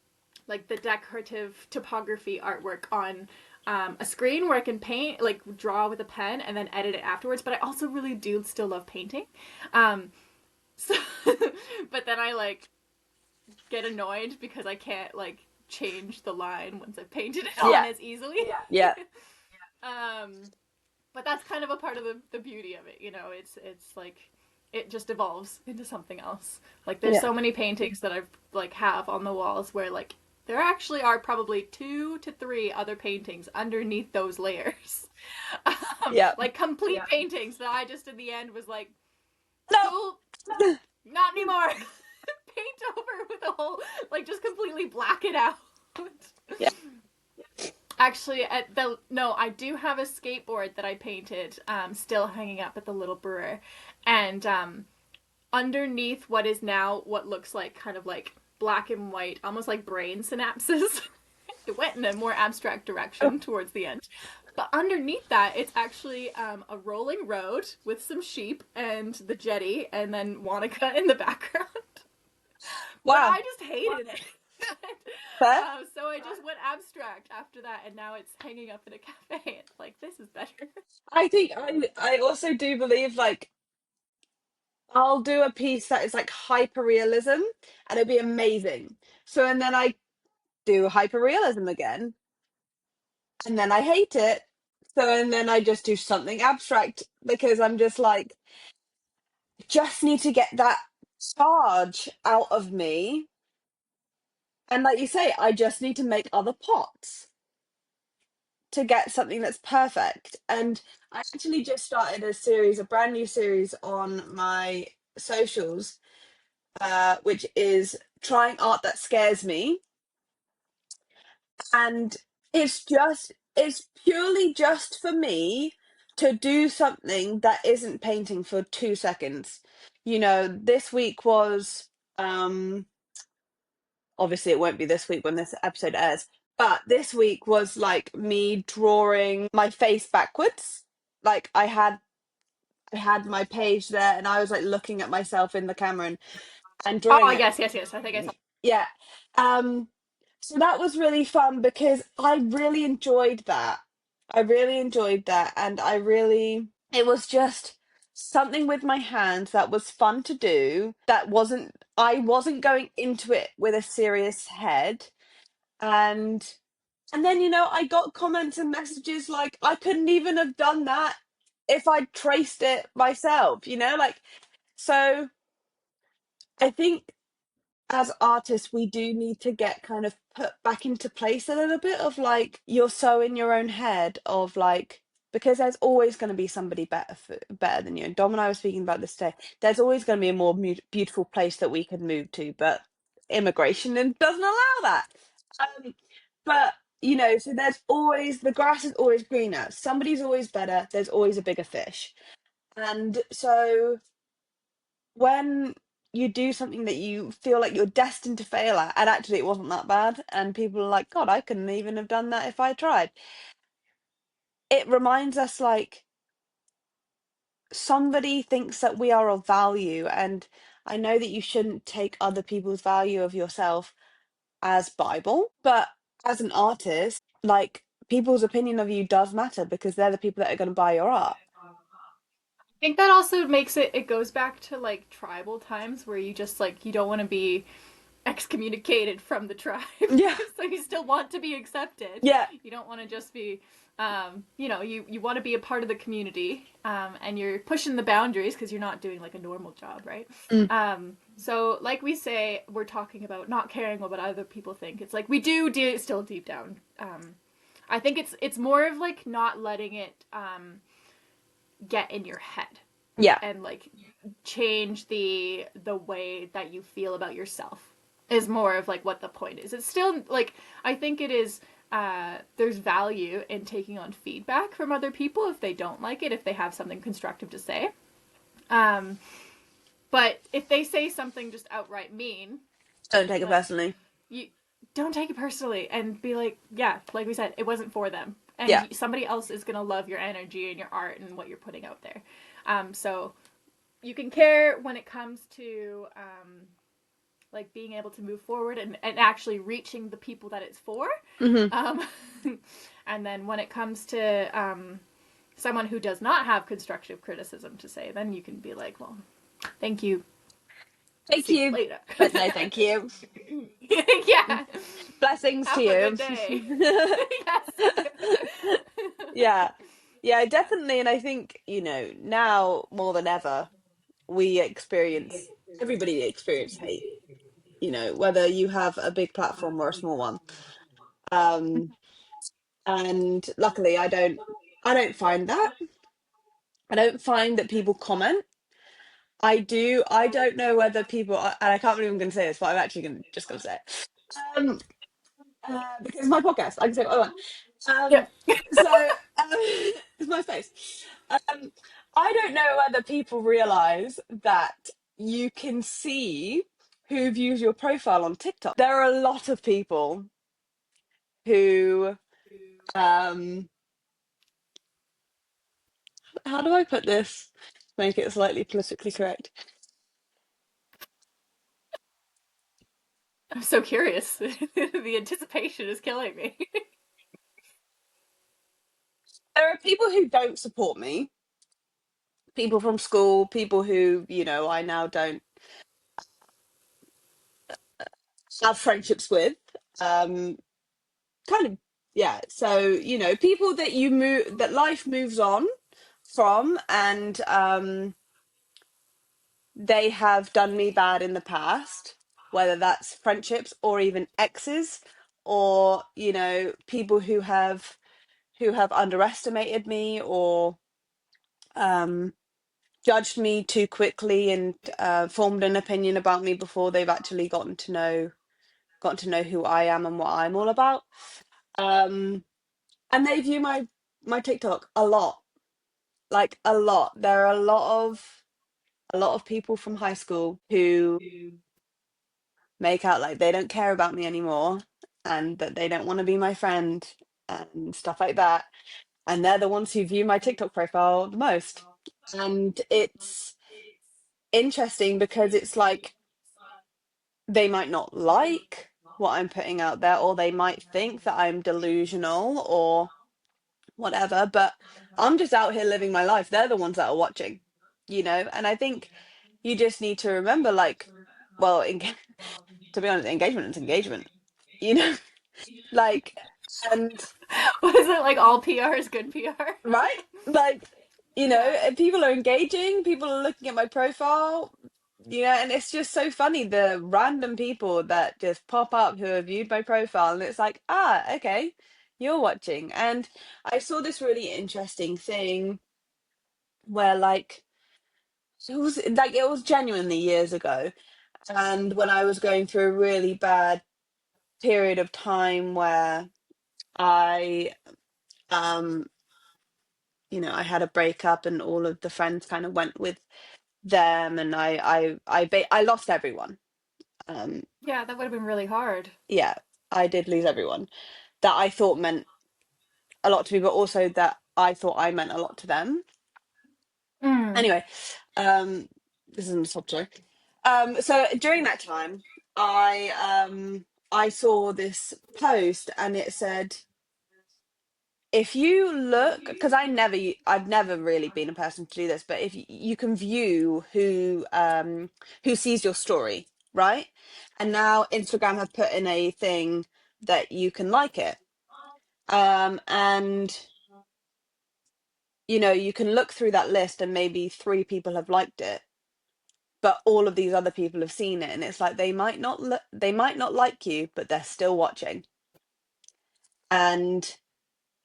Speaker 3: like the decorative topography artwork on a screen where I can paint, like draw with a pen and then edit it afterwards. But I also really do still love painting. So, but then I like get annoyed because I can't like change the line once I've painted it on as easily.
Speaker 2: Yeah.
Speaker 3: But that's kind of a part of the beauty of it, you know. It's like it just evolves into something else. Like there's so many paintings that I've like have on the walls where like there actually are probably 2 to 3 other paintings underneath those layers. Like complete paintings that I just in the end was like, no, not anymore. Paint over with a whole, like just completely black it out.
Speaker 2: Yeah.
Speaker 3: Actually, I do have a skateboard that I painted, still hanging up at the Little Brewer, and underneath what is now what looks like kind of like black and white, almost like brain synapses. It went in a more abstract direction towards the end. But underneath that, it's actually a rolling road with some sheep and the jetty, and then Wanaka in the background.
Speaker 2: Wow.
Speaker 3: But I just hated it. So I just went abstract after that, and now it's hanging up in a cafe. It's like, this is better.
Speaker 2: I think I also do believe like I'll do a piece that is like hyper realism and it'll be amazing. So and then I do hyper realism again and then I hate it. So and then I just do something abstract because I'm just like just need to get that charge out of me. And like you say, I just need to make other pots to get something that's perfect. And I actually just started a brand new series on my socials, which is trying art that scares me. And it's purely just for me to do something that isn't painting for 2 seconds. You know, this week was obviously it won't be this week when this episode airs, but this week was like me drawing my face backwards. Like I had my page there and I was like looking at myself in the camera and drawing it.
Speaker 3: Yes. I think I saw.
Speaker 2: Yeah. So that was really fun because I really enjoyed that. I really enjoyed that and it was just something with my hands that was fun to do. I wasn't going into it with a serious head. And then, I got comments and messages like, I couldn't even have done that if I'd traced it myself, like, so I think as artists, we do need to get kind of put back into place a little bit of like, you're so in your own head of like, because there's always going to be somebody better than you. And Dom and I were speaking about this today. There's always going to be a more beautiful place that we could move to, but immigration doesn't allow that. But so there's always the grass is always greener. Somebody's always better. There's always a bigger fish. And so when you do something that you feel like you're destined to fail at, and actually it wasn't that bad, and people are like, God, I couldn't even have done that if I tried. It reminds us like somebody thinks that we are of value, and I know that you shouldn't take other people's value of yourself as Bible, but as an artist, like people's opinion of you does matter because they're the people that are going to buy your art.
Speaker 3: I think that also makes it goes back to like tribal times where you just like, you don't want to be excommunicated from the tribe.
Speaker 2: Yeah.
Speaker 3: So you still want to be accepted.
Speaker 2: Yeah.
Speaker 3: You don't want to just be, you want to be a part of the community, and you're pushing the boundaries because you're not doing like a normal job, right? So like we say, we're talking about not caring what other people think. It's like we do still deep down. I think it's more of like not letting it get in your head
Speaker 2: Yeah.
Speaker 3: and like change the way that you feel about yourself is more of like what the point is. It's still like, I think it is, there's value in taking on feedback from other people if they don't like it, if they have something constructive to say. But if they say something just outright mean,
Speaker 2: Don't take it
Speaker 3: like,
Speaker 2: personally.
Speaker 3: you don't take it personally and be like, yeah, like we said, it wasn't for them. And
Speaker 2: Yeah.
Speaker 3: somebody else is going to love your energy and your art and what you're putting out there. So you can care when it comes to like being able to move forward and actually reaching the people that it's for. And then when it comes to someone who does not have constructive criticism to say, then you can be like, well, thank you.
Speaker 2: Thank
Speaker 3: See
Speaker 2: you.
Speaker 3: later.
Speaker 2: But no, thank you.
Speaker 3: Yeah.
Speaker 2: Blessings
Speaker 3: Have
Speaker 2: to
Speaker 3: a
Speaker 2: you.
Speaker 3: good day. Yes.
Speaker 2: Yeah. Yeah, definitely. And I think, now more than ever, everybody experience hate, whether you have a big platform or a small one. And luckily I don't find that. I don't find that people comment. I don't know whether people, and I can't believe I'm going to say this, but I'm actually just going to say it. Um, because it's my podcast, I can say what I want.
Speaker 3: Yeah.
Speaker 2: It's my space. Um, I don't know whether people realize that you can see who views your profile on TikTok. There are a lot of people who, how do I put this? Make it slightly politically correct.
Speaker 3: I'm so curious. The anticipation is killing me.
Speaker 2: There are people who don't support me, people from school, people who, I now don't have friendships with. Kind of, yeah. So, people that life moves on from, and they have done me bad in the past, whether that's friendships or even exes, or, people who have underestimated me, or judged me too quickly, and formed an opinion about me before they've actually gotten to know who I am and what I'm all about. And they view my TikTok a lot, like a lot. There are a lot of people from high school who make out like they don't care about me anymore, and that they don't want to be my friend and stuff like that. And they're the ones who view my TikTok profile the most. And it's interesting because it's like they might not like what I'm putting out there, or they might think that I'm delusional or whatever, but I'm just out here living my life. They're the ones that are watching, and I think you just need to remember, like, well, to be honest, engagement is engagement, you know, like, and
Speaker 3: What is it, like all PR is good PR?
Speaker 2: right, like,
Speaker 3: Yeah.
Speaker 2: if people are engaging, people are looking at my profile, and it's just so funny, the random people that just pop up who have viewed my profile, and it's like, okay, you're watching. And I saw this really interesting thing where, like, it was genuinely years ago, and when I was going through a really bad period of time where I um I had a breakup, and all of the friends kind of went with them, and I lost everyone. um
Speaker 3: Yeah, that would have been really hard.
Speaker 2: yeah, I did lose everyone that I thought meant a lot to me, but also that I thought I meant a lot to them.
Speaker 3: Mm.
Speaker 2: Anyway, this isn't a sob story. So during that time, I saw this post, and it said, if you look, because I've never really been a person to do this, but if you can view who sees your story, right? And now Instagram have put in a thing that you can like it, and you can look through that list, and maybe 3 people have liked it, but all of these other people have seen it, and it's like they might not like you, but they're still watching. And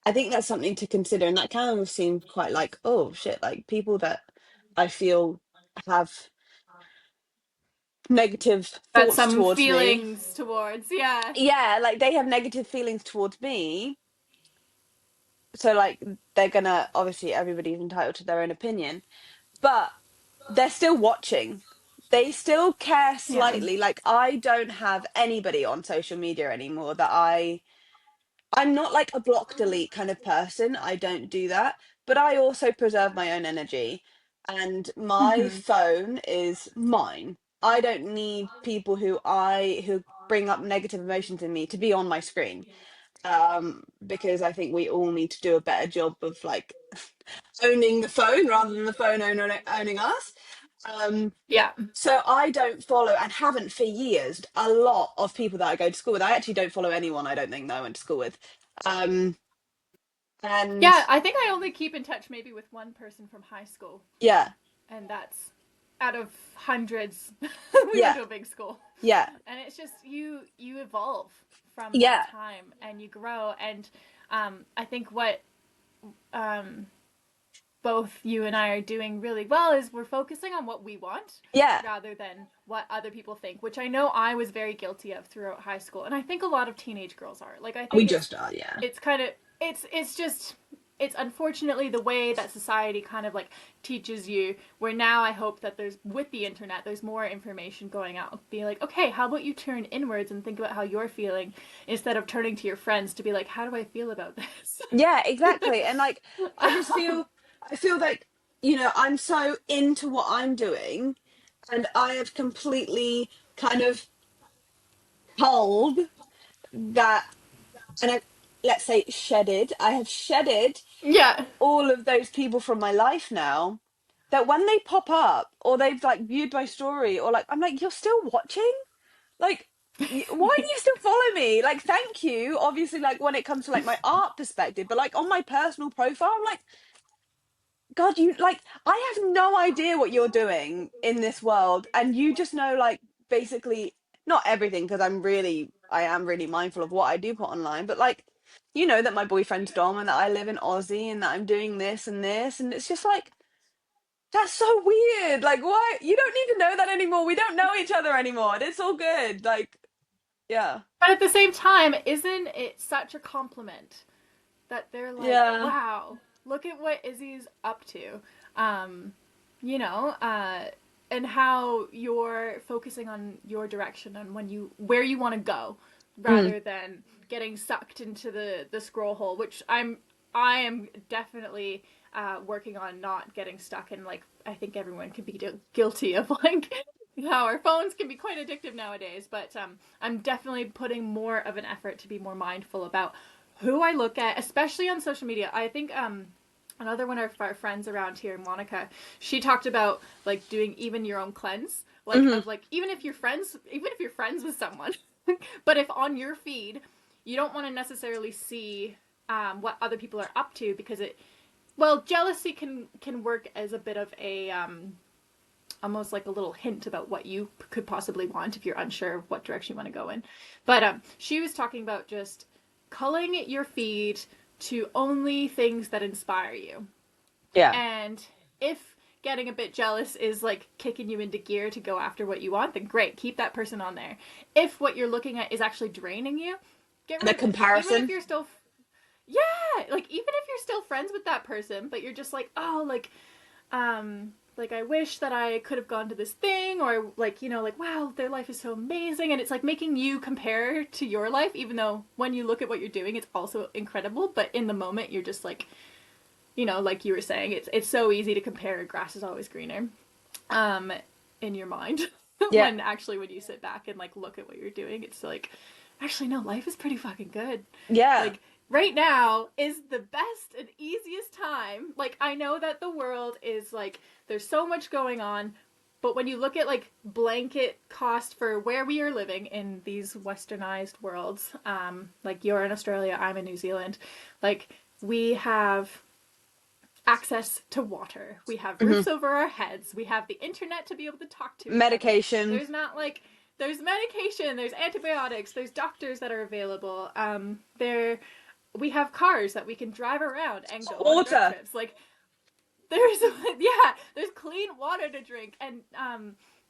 Speaker 2: I think that's something to consider, and that kind of seemed quite like, oh shit, like people that I feel have negative
Speaker 3: Got
Speaker 2: thoughts
Speaker 3: some
Speaker 2: towards me.
Speaker 3: feelings towards, yeah.
Speaker 2: Yeah, like they have negative feelings towards me. So like they're gonna, obviously everybody's entitled to their own opinion, but they're still watching. They still care
Speaker 3: Yeah.
Speaker 2: slightly. Like I don't have anybody on social media anymore that I'm not like a block delete kind of person. I don't do that. But I also preserve my own energy. And my
Speaker 3: Hmm.
Speaker 2: phone is mine. I don't need people who bring up negative emotions in me to be on my screen. Because I think we all need to do a better job of like owning the phone rather than the phone owning us. Um,
Speaker 3: Yeah.
Speaker 2: so I don't follow and haven't for years a lot of people that I go to school with. I actually don't follow anyone I don't think that I went to school with. Um, and
Speaker 3: Yeah, I think I only keep in touch maybe with one person from high school,
Speaker 2: yeah,
Speaker 3: and that's out of hundreds. We went
Speaker 2: yeah,
Speaker 3: to a big school.
Speaker 2: yeah,
Speaker 3: And it's just you evolve from that
Speaker 2: yeah,
Speaker 3: time and you grow, and I think what um, both you and I are doing really well is we're focusing on what we want
Speaker 2: yeah.
Speaker 3: rather than what other people think, which I know I was very guilty of throughout high school, and I think a lot of teenage girls are. Like I
Speaker 2: We
Speaker 3: think
Speaker 2: just are, yeah.
Speaker 3: it's kind of it's just it's unfortunately the way that society kind of like teaches you, where now I hope that there's, with the internet, there's more information going out, be like, okay, how about you turn inwards and think about how you're feeling instead of turning to your friends to be like, how do I feel about this?
Speaker 2: Yeah, exactly. And like I feel like, I'm so into what I'm doing and I have completely kind of culled that and let's say shedded. I have shedded
Speaker 3: Yeah.
Speaker 2: all of those people from my life now that when they pop up or they've like viewed my story or like I'm like, you're still watching? Like why do you still follow me? Like thank you. Obviously like when it comes to like my art perspective, but like on my personal profile, I'm like, God, you like I have no idea what you're doing in this world and you just know like basically not everything because I am really mindful of what I do put online, but like you know that my boyfriend's Dom and that I live in Aussie and that I'm doing this and it's just like that's so weird. Like why you don't need to know that anymore. We don't know each other anymore. It's all good. Like yeah.
Speaker 3: But at the same time, isn't it such a compliment that they're like,
Speaker 2: Yeah.
Speaker 3: wow, look at what Izzy's up to? Um, you know, and how you're focusing on your direction and where you want to go,
Speaker 2: Mm.
Speaker 3: rather than getting sucked into the scroll hole, which I am definitely working on not getting stuck in. Like I think everyone can be guilty of like how our phones can be quite addictive nowadays, but I'm definitely putting more of an effort to be more mindful about who I look at, especially on social media. I think another one of our friends around here in Wanaka, she talked about like doing even your own cleanse, like
Speaker 2: Hmm.
Speaker 3: of like even if you're friends with someone, but if on your feed you don't want to necessarily see what other people are up to, because jealousy can work as a bit of a almost like a little hint about what you could possibly want if you're unsure of what direction you want to go in. But she was talking about just culling your feed to only things that inspire you.
Speaker 2: Yeah.
Speaker 3: And if getting a bit jealous is like kicking you into gear to go after what you want, then great, keep that person on there. If what you're looking at is actually draining you, get
Speaker 2: The
Speaker 3: rid of it. Even if
Speaker 2: comparison.
Speaker 3: you're still, yeah, like even if you're still friends with that person, but you're just like, oh, like I wish that I could have gone to this thing, or like, like, wow, their life is so amazing, and it's like making you compare to your life, even though when you look at what you're doing it's also incredible, but in the moment you're just like, like you were saying, it's so easy to compare, grass is always greener um in your mind.
Speaker 2: Yeah.
Speaker 3: When you sit back and like look at what you're doing, it's like, actually no, life is pretty fucking good.
Speaker 2: Yeah.
Speaker 3: Like right now is the best and easiest time. Like I know that the world is like, there's so much going on, but when you look at like blanket cost for where we are living in these westernized worlds, like you're in Australia, I'm in New Zealand, like we have access to water, we have
Speaker 2: Hmm.
Speaker 3: roofs over our heads, we have the internet to be able to talk to each other.
Speaker 2: Medication.
Speaker 3: There's not like, there's medication, there's antibiotics, there's doctors that are available. There we have cars that we can drive around and go on road
Speaker 2: Water.
Speaker 3: trips. Like there's yeah, there's clean water to drink, and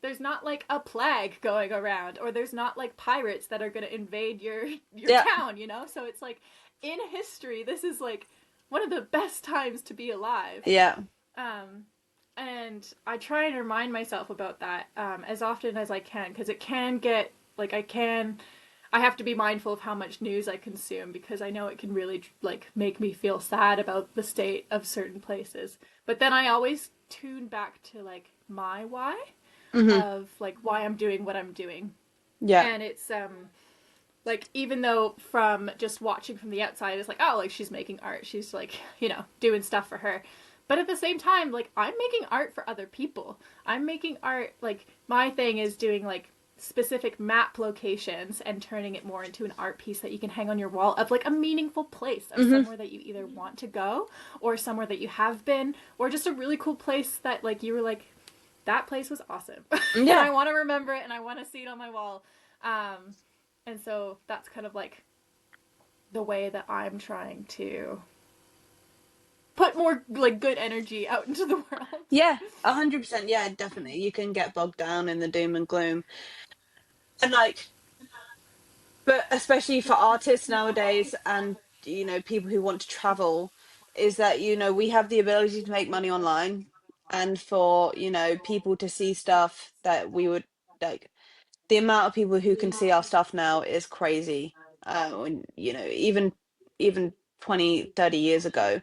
Speaker 3: there's not like a plague going around, or there's not like pirates that are going to invade your
Speaker 2: Yeah.
Speaker 3: town, you know? So it's like in history this is like one of the best times to be alive.
Speaker 2: Yeah.
Speaker 3: And I try and remind myself about that as often as I can, because it can get like I have to be mindful of how much news I consume, because I know it can really like make me feel sad about the state of certain places. But then I always tune back to like my why of like why I'm doing what I'm doing.
Speaker 2: Yeah.
Speaker 3: And it's like, even though from just watching from the outside it's like, oh, like she's making art, she's like, you know, doing stuff for her. But at the same time, like, I'm making art for other people. I'm making art, like, my thing is doing, like, specific map locations and turning it more into an art piece that you can hang on your wall of, like, a meaningful place of somewhere that you either want to go, or somewhere that you have been, or just a really cool place that, like, you were like, that place was awesome.
Speaker 2: Yeah.
Speaker 3: And I want to remember it, and I want to see it on my wall. And so that's kind of, like, the way that I'm trying to put more like good energy out into the world.
Speaker 2: Yeah, 100%. Yeah, definitely. You can get bogged down in the doom and gloom. And like, but especially for artists nowadays, and, you know, people who want to travel, is that, you know, we have the ability to make money online, and for, you know, people to see stuff that we would like, the amount of people who can see our stuff now is crazy. When, you know, even 20, 30 years ago,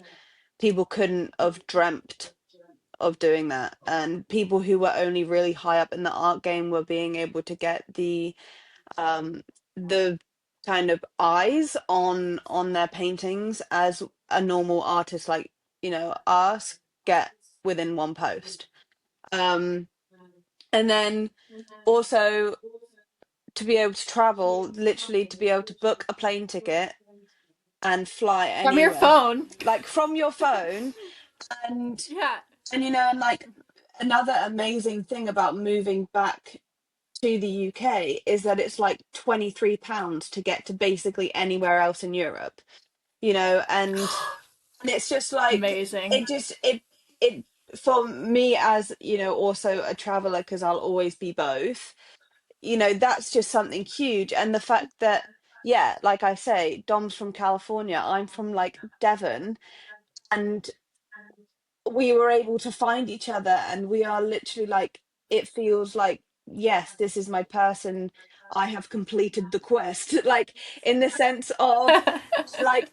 Speaker 2: people couldn't have dreamt of doing that, and people who were only really high up in the art game were being able to get um the kind of eyes on their paintings as a normal artist, like, you know, us get within one post. And then also to be able to travel, literally to be able to book a plane ticket and fly
Speaker 3: From your
Speaker 2: anywhere,
Speaker 3: phone.
Speaker 2: like from your phone. and
Speaker 3: Yeah.
Speaker 2: and you know, and like, another amazing thing about moving back to the UK is that it's like £23 to get to basically anywhere else in Europe, you know, and it's just like,
Speaker 3: Amazing.
Speaker 2: it just it for me, as you know, also a traveler, because I'll always be both, you know, that's just something huge. And the fact that, yeah, like I say, Dom's from California, I'm from like Devon, and we were able to find each other, and we are literally like, it feels like, yes, this is my person, I have completed the quest, like, in the sense of, like,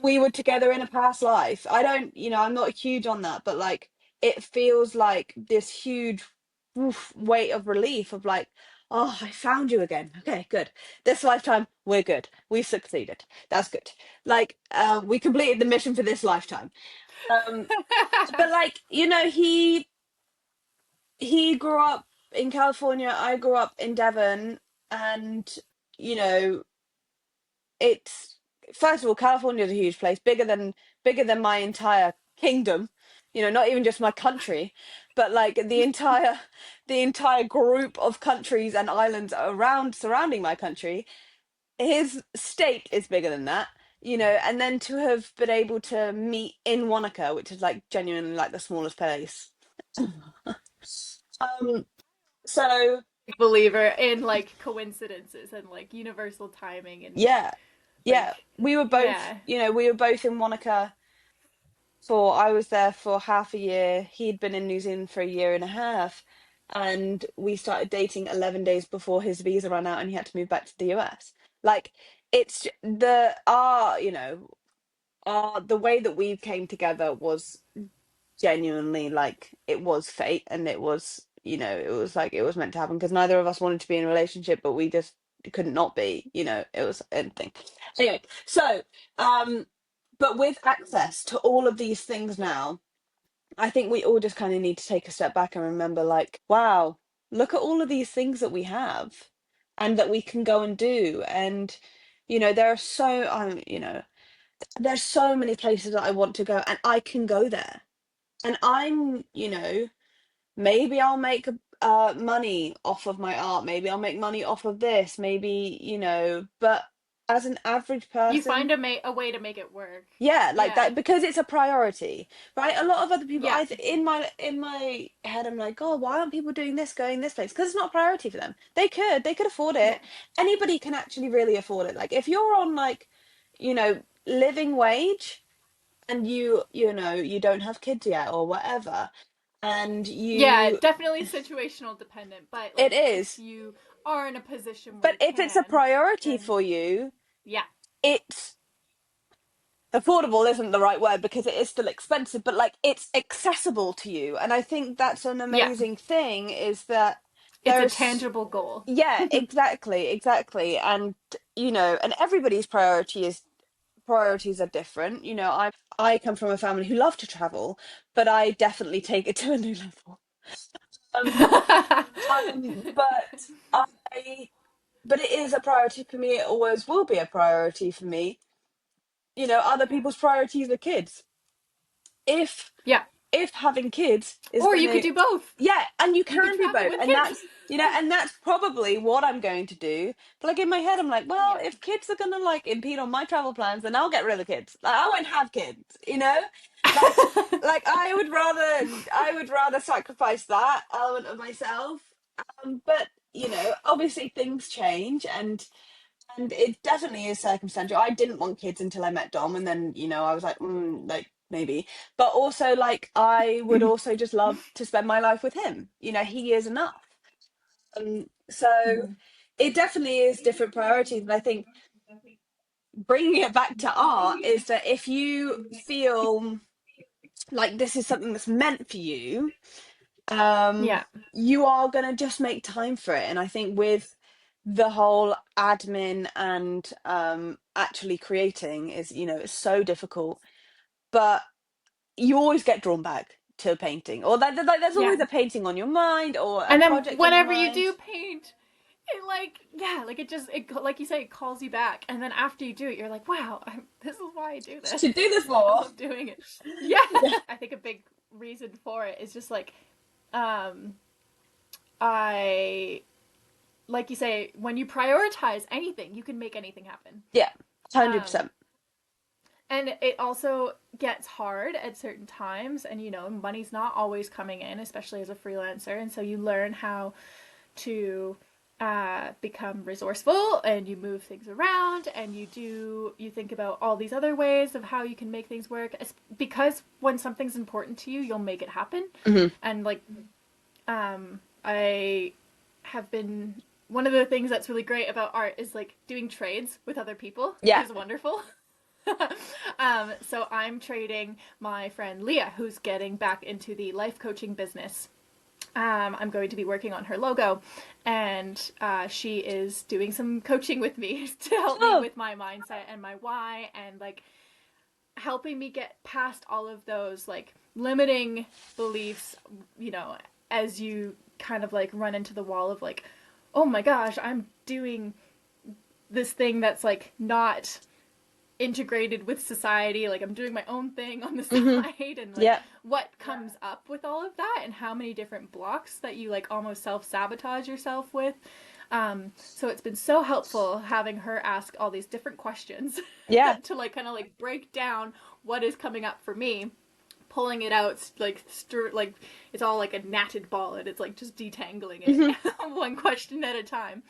Speaker 2: we were together in a past life. I don't, you know, I'm not huge on that, but like, it feels like this huge weight of relief of like, oh, I found you again. Okay, good. This lifetime, we're good. We succeeded. That's good. Like, we completed the mission for this lifetime. But like, you know, he grew up in California, I grew up in Devon, and, you know, it's, first of all, California is a huge place, bigger than my entire kingdom, you know, not even just my country, but like the entire group of countries and islands around surrounding my country. His state is bigger than that, you know, and then to have been able to meet in Wanaka, which is like genuinely like the smallest place. Um, so
Speaker 3: Believer in like coincidences and like universal timing and
Speaker 2: yeah, yeah,
Speaker 3: like,
Speaker 2: we were both,
Speaker 3: yeah.
Speaker 2: you know, we were both in Wanaka for, I was there for half a year. He'd been in New Zealand for a year and a half, and we started dating 11 days before his visa ran out and he had to move back to the US. Like, it's the you know, the way that we came together was genuinely like, it was fate, and it was, you know, it was like, it was meant to happen, because neither of us wanted to be in a relationship, but we just couldn't not be, you know, it was a thing. Anyway, so but with access to all of these things now, I think we all just kind of need to take a step back and remember, like, wow, look at all of these things that we have and that we can go and do. And, you know, there are so, you know, there's so many places that I want to go, and I can go there. And I'm, you know, maybe I'll make money off of my art. Maybe I'll make money off of this. Maybe, you know, but as an average person,
Speaker 3: you find a way to make it work.
Speaker 2: yeah, like
Speaker 3: Yeah.
Speaker 2: that, because it's a priority, right? A lot of other people,
Speaker 3: Yeah.
Speaker 2: in my head, I'm like, oh, why aren't people doing this, going this place? Because it's not a priority for them. They could afford
Speaker 3: Yeah.
Speaker 2: it. Anybody can actually really afford it. Like if you're on like, you know, living wage, and you don't have kids yet or whatever, and
Speaker 3: Yeah,
Speaker 2: you,
Speaker 3: definitely situational dependent, but
Speaker 2: it
Speaker 3: like if
Speaker 2: is.
Speaker 3: you are in a position where
Speaker 2: But
Speaker 3: you
Speaker 2: if it's a
Speaker 3: can,
Speaker 2: priority
Speaker 3: then
Speaker 2: for you,
Speaker 3: yeah.
Speaker 2: it's affordable isn't the right word because it is still expensive, but like it's accessible to you. And I think that's an
Speaker 3: Yeah.
Speaker 2: amazing thing, is that
Speaker 3: It's a
Speaker 2: there's,
Speaker 3: tangible goal.
Speaker 2: yeah, exactly. And and everybody's priorities are different. I come from a family who love to travel, but I definitely take it to a new level. Um, but I, but it is a priority for me. It always will be a priority for me. Other
Speaker 3: Yeah.
Speaker 2: people's priorities are kids. If
Speaker 3: Yeah.
Speaker 2: if having kids is
Speaker 3: Or
Speaker 2: going
Speaker 3: you could
Speaker 2: to,
Speaker 3: do both.
Speaker 2: yeah, and you
Speaker 3: You could
Speaker 2: can do
Speaker 3: travel
Speaker 2: both,
Speaker 3: with
Speaker 2: and
Speaker 3: kids.
Speaker 2: that's probably what I'm going to do. But like in my head, I'm like, well,
Speaker 3: Yeah.
Speaker 2: if kids are gonna like impede on my travel plans, then I'll get rid of kids. Like I won't have kids. Like I would rather sacrifice that element of myself. But obviously things change, and it definitely is circumstantial. I didn't want kids until I met Dom, and then I was like, like maybe. But also, like, I would also just love to spend my life with him. He is enough. So
Speaker 3: Mhm.
Speaker 2: it definitely is different priorities, and I think bringing it back to art is that if you feel like this is something that's meant for you,
Speaker 3: Yeah.
Speaker 2: you are going to just make time for it. And I think with the whole admin and actually creating is, it's so difficult, but you always get drawn back to a painting, or there's
Speaker 3: Yeah.
Speaker 2: always a painting on your mind or a
Speaker 3: And then
Speaker 2: project on your
Speaker 3: whenever you
Speaker 2: mind.
Speaker 3: do paint, it like yeah, like it like you say, it calls you back. And then after you do it, you're like, wow, this is why I do this.
Speaker 2: Should do this
Speaker 3: I
Speaker 2: more.
Speaker 3: love doing it. Yeah,
Speaker 2: Yeah.
Speaker 3: I think a big reason for it is just like, um, I like you say, when you prioritize anything, you can make anything happen.
Speaker 2: Yeah,
Speaker 3: Um,
Speaker 2: 100%.
Speaker 3: and it also gets hard at certain times, and money's not always coming in, especially as a freelancer, and so you learn how to become resourceful, and you move things around, and you think about all these other ways of how you can make things work, because when something's important to you, you'll make it happen.
Speaker 2: Hmm.
Speaker 3: And like I have been one of the things that's really great about art is like doing trades with other people
Speaker 2: Yeah.
Speaker 3: is wonderful. So I'm trading my friend Leah, who's getting back into the life coaching business. I'm going to be working on her logo, and she is doing some coaching with me to help me
Speaker 2: Oh,
Speaker 3: with my mindset and my why, and like helping me get past all of those like limiting beliefs, as you kind of like run into the wall of like, oh my gosh, I'm doing this thing that's like not integrated with society, like I'm doing my own thing on the
Speaker 2: hmm.
Speaker 3: side, and like
Speaker 2: Yeah.
Speaker 3: what comes up with all of that, and how many different blocks that you like almost self-sabotage yourself with. So it's been so helpful having her ask all these different questions
Speaker 2: Yeah.
Speaker 3: to like kind of like break down what is coming up for me, pulling it out like like it's all like a knotted ball, and it's like just detangling it
Speaker 2: Hmm.
Speaker 3: one question at a time.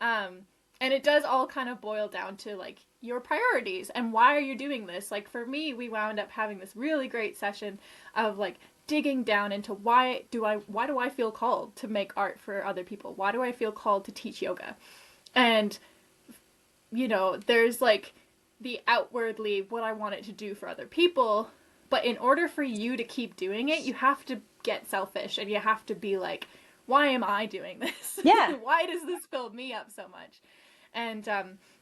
Speaker 3: um and it does all kind of boil down to like your priorities and why are you doing this. Like for me, we wound up having this really great session of like digging down into why do I feel called to make art for other people, why do I feel called to teach yoga. And there's like the outwardly what I want it to do for other people, but in order for you to keep doing it, you have to get selfish, and you have to be like, why am I doing this?
Speaker 2: Yeah.
Speaker 3: Why does this fill me up so much? And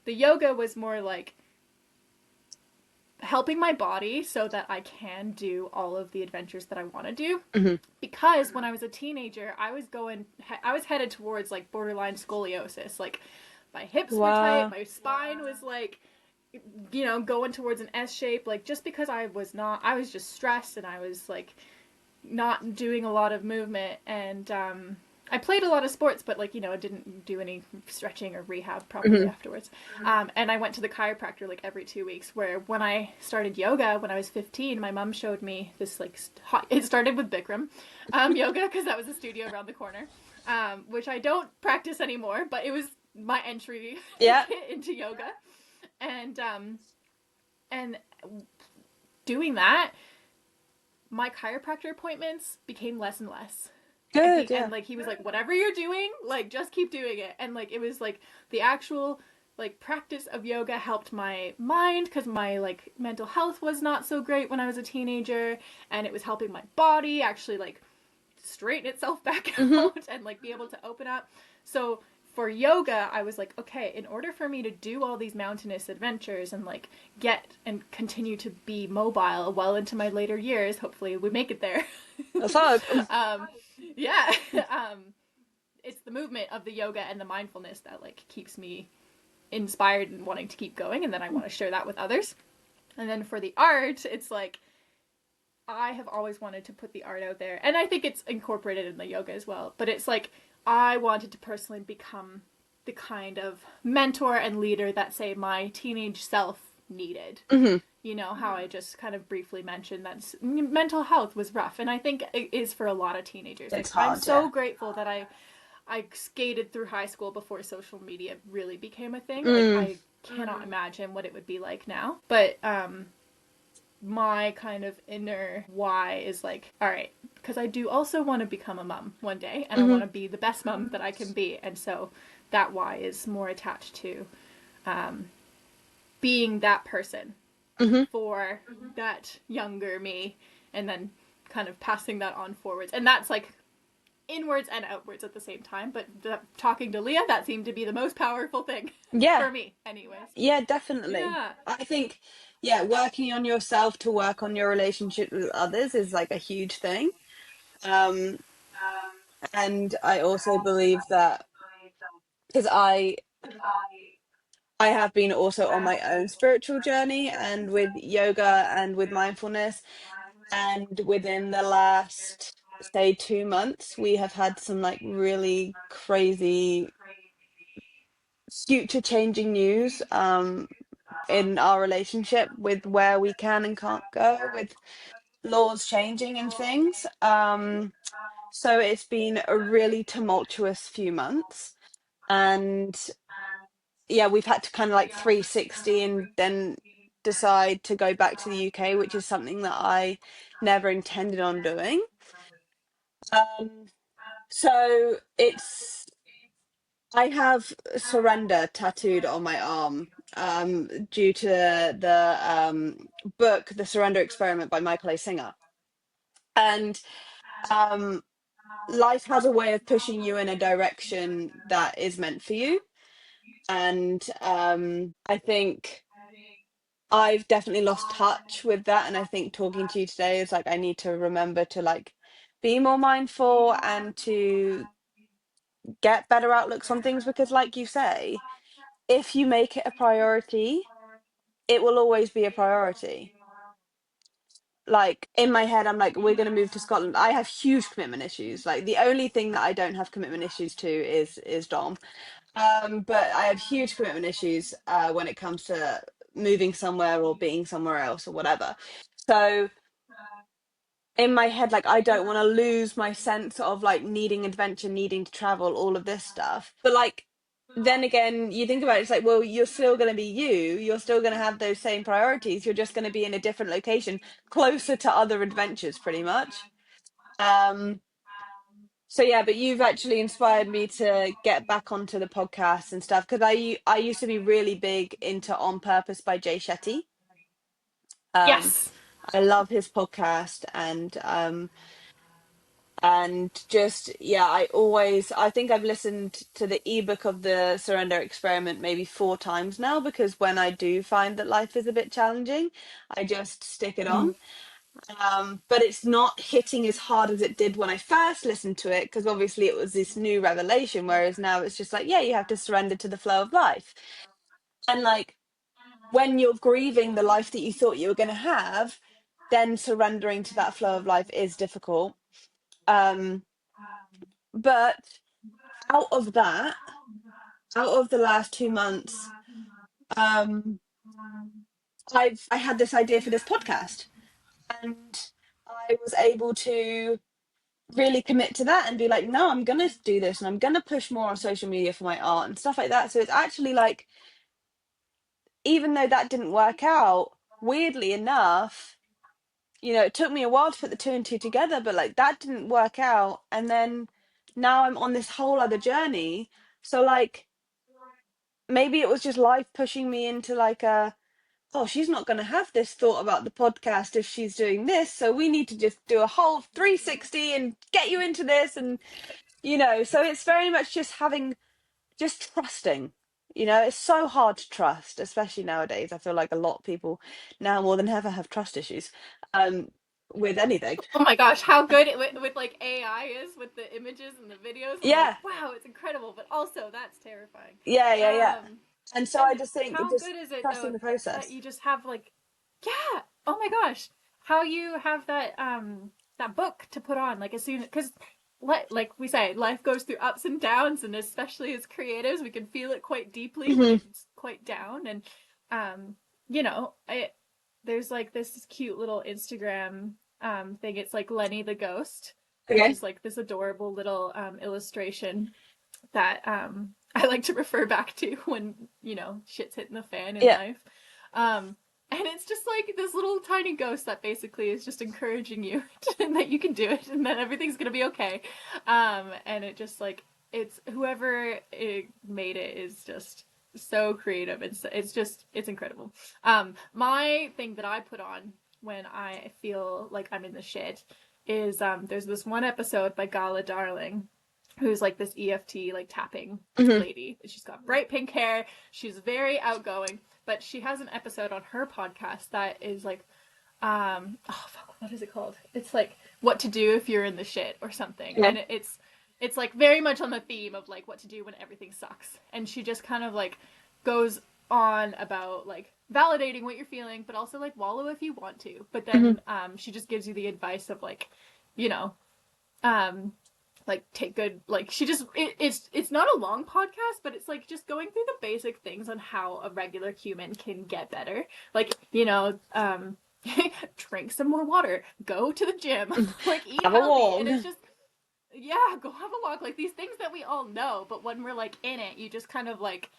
Speaker 3: the yoga was more like helping my body so that I can do all of the adventures that I want to do.
Speaker 2: Hmm.
Speaker 3: Because when I was a teenager, I was headed towards like borderline scoliosis. Like my hips were tight,
Speaker 2: Wow.
Speaker 3: my spine was like, going towards an S shape. Like just because I was just stressed, and I was like not doing a lot of movement. And I played a lot of sports, but like, I didn't do any stretching or rehab properly afterwards. And I went to the chiropractor like every 2 weeks. Where when I started yoga when I was 15, my mom showed me this like it started with Bikram yoga because that was a studio around the corner, which I don't practice anymore, but it was my entry into yoga, and doing that, my chiropractor appointments became less and less.
Speaker 2: Good,
Speaker 3: and like he was like, whatever you're doing, like just keep doing it. And like it was like the actual like practice of yoga helped my mind because my like mental health was not so great when I was a teenager, and it was helping my body actually like straighten itself back out and like be able to open up. So for yoga, I was like, okay, in order for me to do all these mountainous adventures and like get and continue to be mobile well into my later years, hopefully we make it there.
Speaker 2: That's hard.
Speaker 3: Yeah. It's the movement of the yoga and the mindfulness that like keeps me inspired and wanting to keep going, and then I want to share that with others. And then for the art, it's like I have always wanted to put the art out there, and I think it's incorporated in the yoga as well, but it's like I wanted to personally become the kind of mentor and leader that, say, my teenage self needed. How I just kind of briefly mentioned that mental health was rough, and I think it is for a lot of teenagers.
Speaker 2: It's hard,
Speaker 3: I'm so grateful that I skated through high school before social media really became a thing. Like I cannot imagine what it would be like now. But my kind of inner why is like, all right, because I do also want to become a mom one day, and I want to be the best mom that I can be. And so that why is more attached to being that person for that younger me, and then kind of passing that on forwards. And that's like inwards and outwards at the same time. But talking to Leah, that seemed to be the most powerful thing for me anyways.
Speaker 2: Yeah, definitely. I think working on yourself to work on your relationship with others is like a huge thing. And I also believe that because I have been also on my own spiritual journey and with yoga and with mindfulness, and within the last say 2 months we have had some like really crazy future changing news in our relationship, with where we can and can't go, with laws changing and things. So it's been a really tumultuous few months, and we've had to kind of like 360 and then decide to go back to the UK, which is something that I never intended on doing. So I have surrender tattooed on my arm, due to the book The Surrender Experiment by Michael A. Singer. And life has a way of pushing you in a direction that is meant for you. And I think I've definitely lost touch with that. And I think talking to you today is like, I need to remember to like be more mindful and to get better outlooks on things, because like you say, if you make it a priority, it will always be a priority. Like in my head, I'm like, we're going to move to Scotland. I have huge commitment issues. Like the only thing that I don't have commitment issues to is Dom. But I have huge commitment issues when it comes to moving somewhere or being somewhere else or whatever. So in my head, like I don't want to lose my sense of like needing adventure, needing to travel, all of this stuff. But like then again, you think about it, it's like, well, you're still going to be you. You're still going to have those same priorities. You're just going to be in a different location, closer to other adventures, pretty much. So yeah, but you've actually inspired me to get back onto the podcast and stuff, because I used to be really big into On Purpose by Jay Shetty.
Speaker 3: Yes.
Speaker 2: I love his podcast, and just I think I've listened to the ebook of the Surrender Experiment maybe 4 times now, because when I do find that life is a bit challenging, I just stick it on. But it's not hitting as hard as it did when I first listened to it, because obviously it was this new revelation, whereas now it's just like, you have to surrender to the flow of life. And like when you're grieving the life that you thought you were going to have, then surrendering to that flow of life is difficult. But out of that, out of the last 2 months, um, I had this idea for this podcast, and I was able to really commit to that and be like, no, I'm gonna do this, and I'm gonna push more on social media for my art and stuff like that. So it's actually like, even though that didn't work out, weirdly enough, it took me a while to put the two and two together, but like that didn't work out. And then now I'm on this whole other journey. So like, maybe it was just life pushing me into like oh, she's not going to have this thought about the podcast if she's doing this. So we need to just do a whole 360 and get you into this. And, so it's very much just trusting. It's so hard to trust, especially nowadays. I feel like a lot of people now more than ever have trust issues with anything.
Speaker 3: Oh my gosh, how good with like AI is with the images and the videos. I'm
Speaker 2: Yeah.
Speaker 3: like, wow, it's incredible, but also that's terrifying.
Speaker 2: Yeah. And so I
Speaker 3: And
Speaker 2: just think
Speaker 3: how
Speaker 2: just
Speaker 3: good is it
Speaker 2: trusting
Speaker 3: though
Speaker 2: the
Speaker 3: that
Speaker 2: process.
Speaker 3: you just have like, yeah, oh my gosh, how you have that book to put on like as soon because like we say, life goes through ups and downs, and especially as creatives, we can feel it quite deeply when it's quite down. And you know, there's like this cute little Instagram thing. It's like Lenny the Ghost, which
Speaker 2: Okay.
Speaker 3: is like this adorable little illustration that I like to refer back to when, shit's hitting the fan in
Speaker 2: Yeah.
Speaker 3: life. And it's just like this little tiny ghost that basically is just encouraging you that you can do it and that everything's gonna be okay. And it just like it's whoever it made it is just so creative. It's incredible. My thing that I put on when I feel like I'm in the shit is there's this one episode by Gala Darling, who's like this EFT like tapping lady. She's got bright pink hair. She's very outgoing, but she has an episode on her podcast that is like oh fuck, what is it called? It's like what to do if you're in the shit or something.
Speaker 2: Yeah.
Speaker 3: And it's like very much on the theme of like what to do when everything sucks. And she just kind of like goes on about like validating what you're feeling, but also like wallow if you want to. But then she just gives you the advice of like, you know, like take good like she just it's not a long podcast, but it's like just going through the basic things on how a regular human can get better, like drink some more water, go to the gym, like eat
Speaker 2: Have a
Speaker 3: healthy.
Speaker 2: walk.
Speaker 3: And it's just go have a walk, like these things that we all know, but when we're like in it, you just kind of like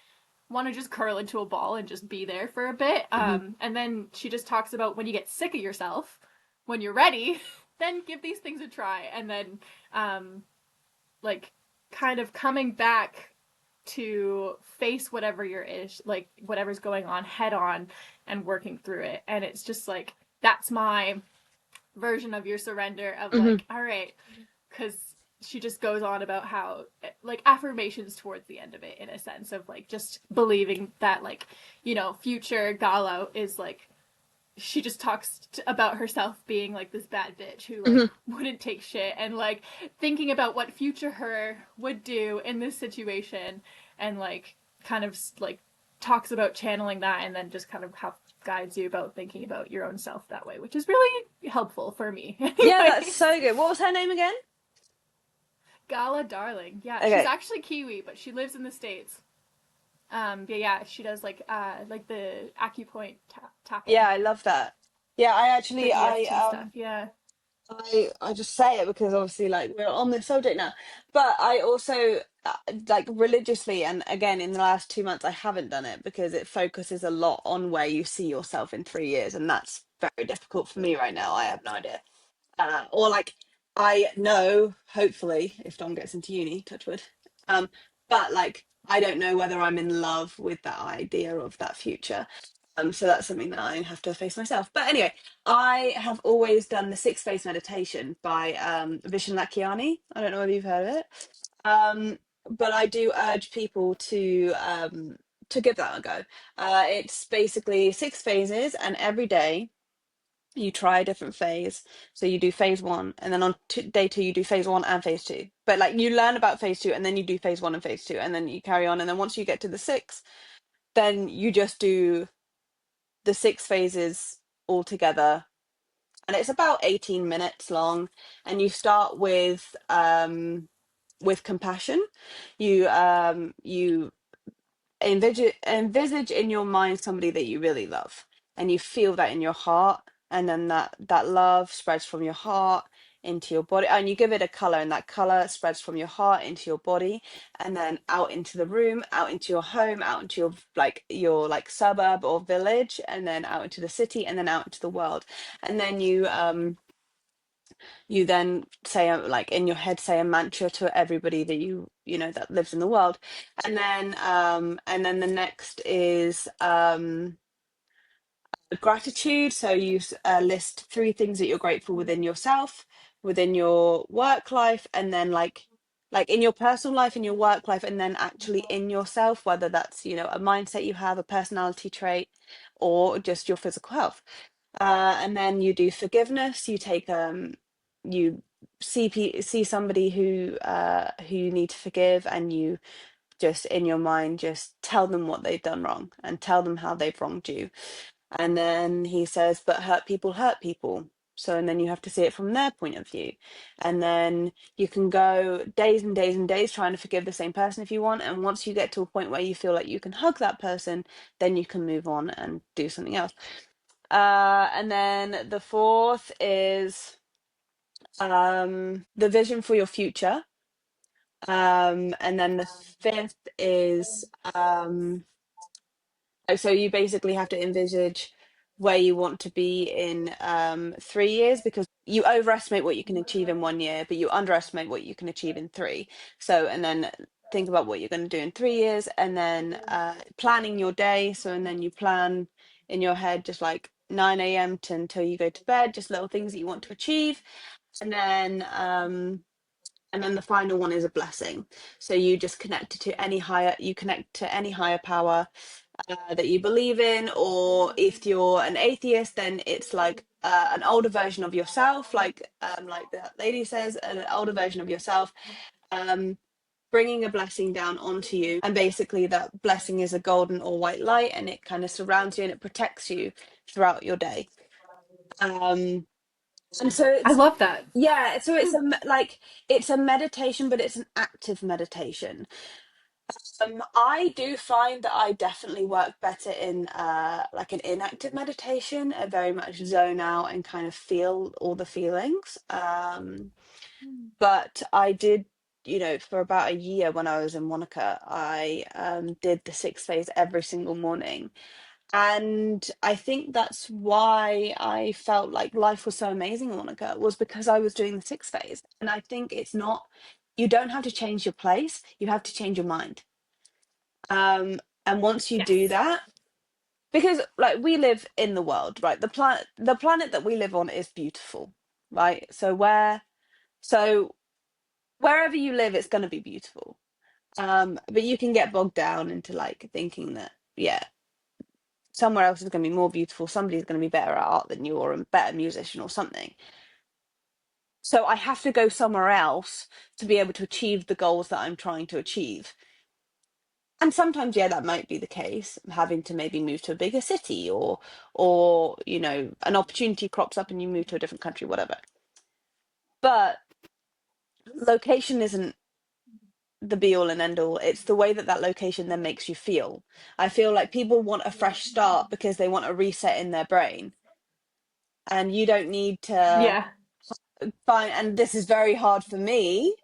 Speaker 3: want to just curl into a ball and just be there for a bit. And then she just talks about when you get sick of yourself, when you're ready, then give these things a try. And then like kind of coming back to face whatever like whatever's going on head on and working through it. And it's just like that's my version of your surrender of like, all right, because she just goes on about how like affirmations towards the end of it, in a sense of like just believing that like, future Gala is like, she just talks about herself being like this bad bitch who like wouldn't take shit, and like thinking about what future her would do in this situation, and like kind of like talks about channeling that, and then just kind of guides you about thinking about your own self that way, which is really helpful for me.
Speaker 2: Yeah, that's so good. What was her name again?
Speaker 3: Gala Darling. Yeah,
Speaker 2: Okay.
Speaker 3: she's actually Kiwi, but she lives in the States. Yeah, she does like the acupoint tapping.
Speaker 2: Yeah, I love that. Yeah, I actually
Speaker 3: stuff. Yeah.
Speaker 2: I just say it because obviously like we're on this subject now, but I also like religiously, and again in the last 2 months I haven't done it because it focuses a lot on where you see yourself in 3 years, and that's very difficult for me right now. I have no idea. Or like I know, hopefully, if Dom gets into uni, touch wood. But like I don't know whether I'm in love with that idea of that future. So that's something that I have to face myself. But anyway, I have always done the six phase meditation by Vishen Lakhiani. I don't know whether you've heard of it. But I do urge people to give that a go. It's basically 6 phases, and every day you try a different phase. So you do phase one, and then on day two you do phase one and phase two. But like you learn about phase two, and then you do phase one and phase two, and then you carry on. And then once you get to the six, then you just do the 6 phases all together, and it's about 18 minutes long. And you start with with compassion. You envisage in your mind somebody that you really love, and you feel that in your heart, and then that love spreads from your heart into your body, and you give it a color, and that color spreads from your heart into your body, and then out into the room, out into your home, out into your like suburb or village, and then out into the city, and then out into the world. And then you then say like in your head, say a mantra to everybody that you know that lives in the world. And then the next is gratitude. So you list three things that you're grateful within yourself, within your work life, and then like in your personal life, in your work life, and then actually in yourself, whether that's, you know, a mindset you have, a personality trait, or just your physical health. And then you do forgiveness. You take you see somebody who you need to forgive, and you just in your mind just tell them what they've done wrong and tell them how they've wronged you. And then he says, but hurt people hurt people. So, and then you have to see it from their point of view. And then you can go days and days and days trying to forgive the same person if you want. And once you get to a point where you feel like you can hug that person, then you can move on and do something else. And then the fourth is the vision for your future. And then the fifth is so you basically have to envisage where you want to be in 3 years, because you overestimate what you can achieve in 1 year, but you underestimate what you can achieve in three. So, and then think about what you're going to do in 3 years, and then planning your day. So, and then you plan in your head just like 9 a.m. to until you go to bed, just little things that you want to achieve. And then the final one is a blessing. So you just connect to any higher power that you believe in, or if you're an atheist, then it's like an older version of yourself, like that lady says, an older version of yourself, um, bringing a blessing down onto you. And basically, that blessing is a golden or white light, and it kind of surrounds you and it protects you throughout your day. Um, and so
Speaker 3: I
Speaker 2: it's
Speaker 3: love that.
Speaker 2: yeah, so it's a meditation, but it's an active meditation. I do find that I definitely work better in like an inactive meditation. I very much zone out and kind of feel all the feelings. But I did, you know, for about a year when I was in Wanaka, I did the six phase every single morning. And I think that's why I felt like life was so amazing in Wanaka, was because I was doing the six phase. And I think it's not, you don't have to change your place, you have to change your mind. And once you do
Speaker 3: Yes.
Speaker 2: that, because like we live in the world, right? The planet that we live on is beautiful, right? So wherever you live, it's going to be beautiful. But you can get bogged down into like thinking that, yeah, somewhere else is going to be more beautiful. Somebody's going to be better at art than you, or a better musician or something. So I have to go somewhere else to be able to achieve the goals that I'm trying to achieve. And sometimes, yeah, that might be the case, having to maybe move to a bigger city, or you know, an opportunity crops up and you move to a different country, whatever. But location isn't the be all and end all. It's the way that that location then makes you feel. I feel like people want a fresh start because they want a reset in their brain, and you don't need to
Speaker 3: Yeah.
Speaker 2: find. And this is very hard for me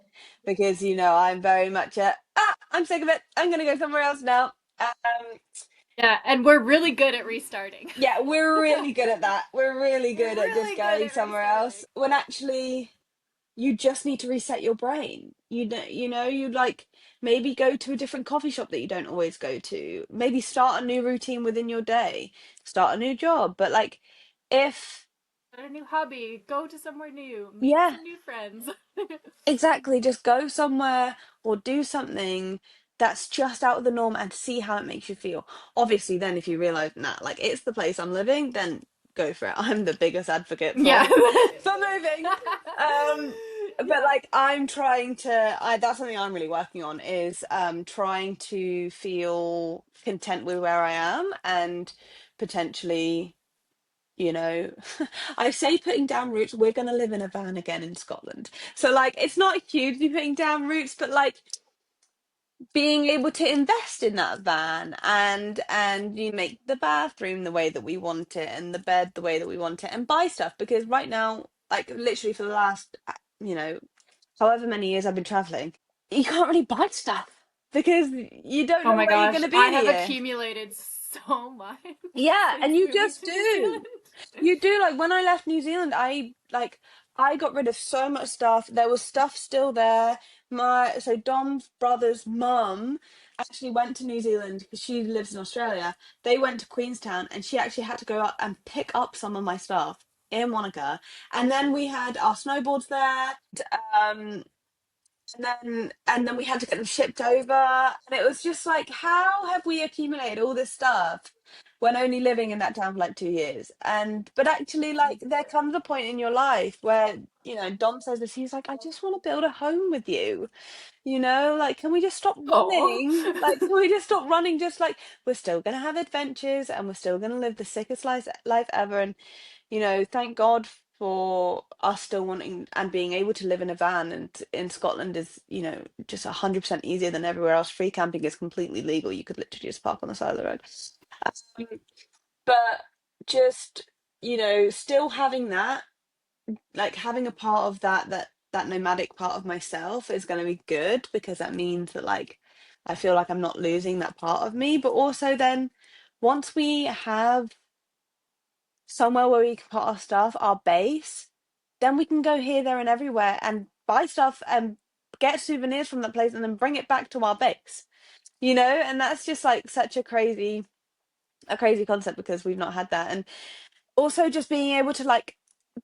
Speaker 2: because, you know, I'm very much I'm sick of it, I'm gonna go somewhere else now.
Speaker 3: Yeah, and we're really good at restarting.
Speaker 2: Yeah, we're really good at that. We're really
Speaker 3: We're
Speaker 2: good at just
Speaker 3: really good
Speaker 2: going
Speaker 3: at
Speaker 2: somewhere else,
Speaker 3: restarting.
Speaker 2: when actually you just need to reset your brain. You like maybe go to a different coffee shop that you don't always go to. Maybe start a new routine within your day. Start a new job. But like if
Speaker 3: Start a new hobby, go to somewhere new, meet
Speaker 2: yeah,
Speaker 3: some new friends.
Speaker 2: exactly, just go somewhere or do something that's just out of the norm and see how it makes you feel. Obviously, then if you realize, nah, like it's the place I'm living, then go for it. I'm the biggest advocate
Speaker 3: Yeah.
Speaker 2: for moving. But
Speaker 3: Yeah.
Speaker 2: like I'm trying to, that's something I'm really working on, is trying to feel content with where I am, and potentially, you know, I say putting down roots, we're going to live in a van again in Scotland. So like, it's not hugely putting down roots, but like being able to invest in that van, and you make the bathroom the way that we want it and the bed the way that we want it, and buy stuff, because right now, like literally for the last, you know, however many years I've been traveling, you can't really buy stuff because you don't
Speaker 3: Oh
Speaker 2: know
Speaker 3: my
Speaker 2: where you're going
Speaker 3: gosh,
Speaker 2: to be
Speaker 3: I
Speaker 2: in a
Speaker 3: have
Speaker 2: year.
Speaker 3: accumulated so much
Speaker 2: Yeah,
Speaker 3: since
Speaker 2: and you
Speaker 3: moving
Speaker 2: just
Speaker 3: to New
Speaker 2: do.
Speaker 3: Zealand.
Speaker 2: You do. Like when I left New Zealand, I got rid of so much stuff. There was stuff still there. So Dom's brother's mum actually went to New Zealand because she lives in Australia. They went to Queenstown, and she actually had to go out and pick up some of my stuff in Wanaka. And then we had our snowboards there. Um, and then we had to get them shipped over, and it was just like, how have we accumulated all this stuff when only living in that town for like 2 years? And but actually, like, there comes a point in your life where, you know, Dom says this, he's like, I just want to build a home with you, you know, like, can we just stop
Speaker 3: Oh.
Speaker 2: running? Like, can we just stop running? Just like, we're still gonna have adventures, and we're still gonna live the sickest life ever. And you know, thank God for us still wanting and being able to live in a van. And in Scotland is, you know, just 100% easier than everywhere else. Free camping is completely legal. You could literally just park on the side of the road. Um, but just, you know, still having that, like having a part of that nomadic part of myself is going to be good, because that means that like I feel like I'm not losing that part of me. But also then once we have somewhere where we can put our stuff, our base, then we can go here, there, and everywhere and buy stuff and get souvenirs from that place and then bring it back to our base. You know, and that's just like such a crazy concept, because we've not had that. And also just being able to like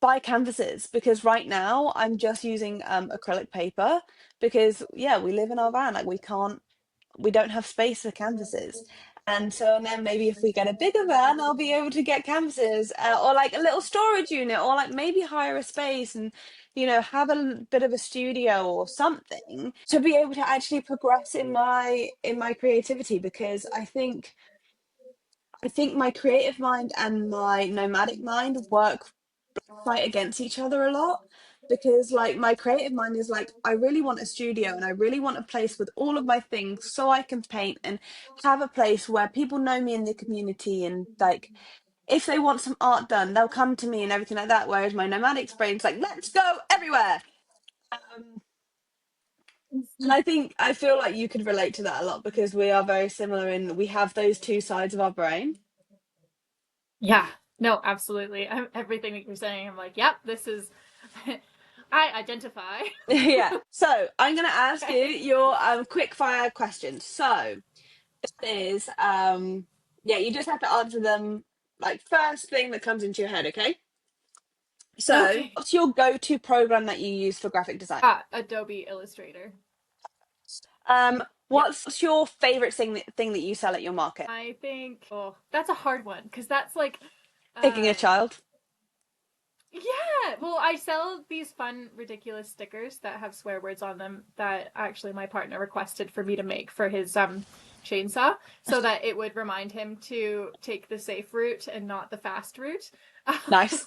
Speaker 2: buy canvases, because right now I'm just using acrylic paper, because yeah, we live in our van, like we don't have space for canvases. And so, and then maybe if we get a bigger van, I'll be able to get canvases, or like a little storage unit, or like maybe hire a space and, you know, have a bit of a studio or something to be able to actually progress in my creativity. Because I think my creative mind and my nomadic mind work fight against each other a lot, because like my creative mind is like, I really want a studio and I really want a place with all of my things so I can paint and have a place where people know me in the community, and like if they want some art done they'll come to me and everything like that. Whereas my nomadic brain's like, let's go everywhere. um, and I feel like you could relate to that a lot, because we are very similar in we have those two sides of our brain.
Speaker 3: Yeah, no, absolutely. Everything that you're saying, I'm like, yep, this is, I identify.
Speaker 2: Yeah, so I'm going to ask you your quick fire questions. So is yeah, you just have to answer them like first thing that comes into your head, okay? So
Speaker 3: Okay.
Speaker 2: what's your go-to program that you use for graphic design?
Speaker 3: Adobe Illustrator. Yeah.
Speaker 2: What's your favorite thing that you sell at your market?
Speaker 3: I think, oh, that's a hard one because that's like,
Speaker 2: Picking a
Speaker 3: um,
Speaker 2: child.
Speaker 3: yeah. Well, I sell these fun, ridiculous stickers that have swear words on them that actually my partner requested for me to make for his chainsaw, so that it would remind him to take the safe route and not the fast route.
Speaker 2: Nice.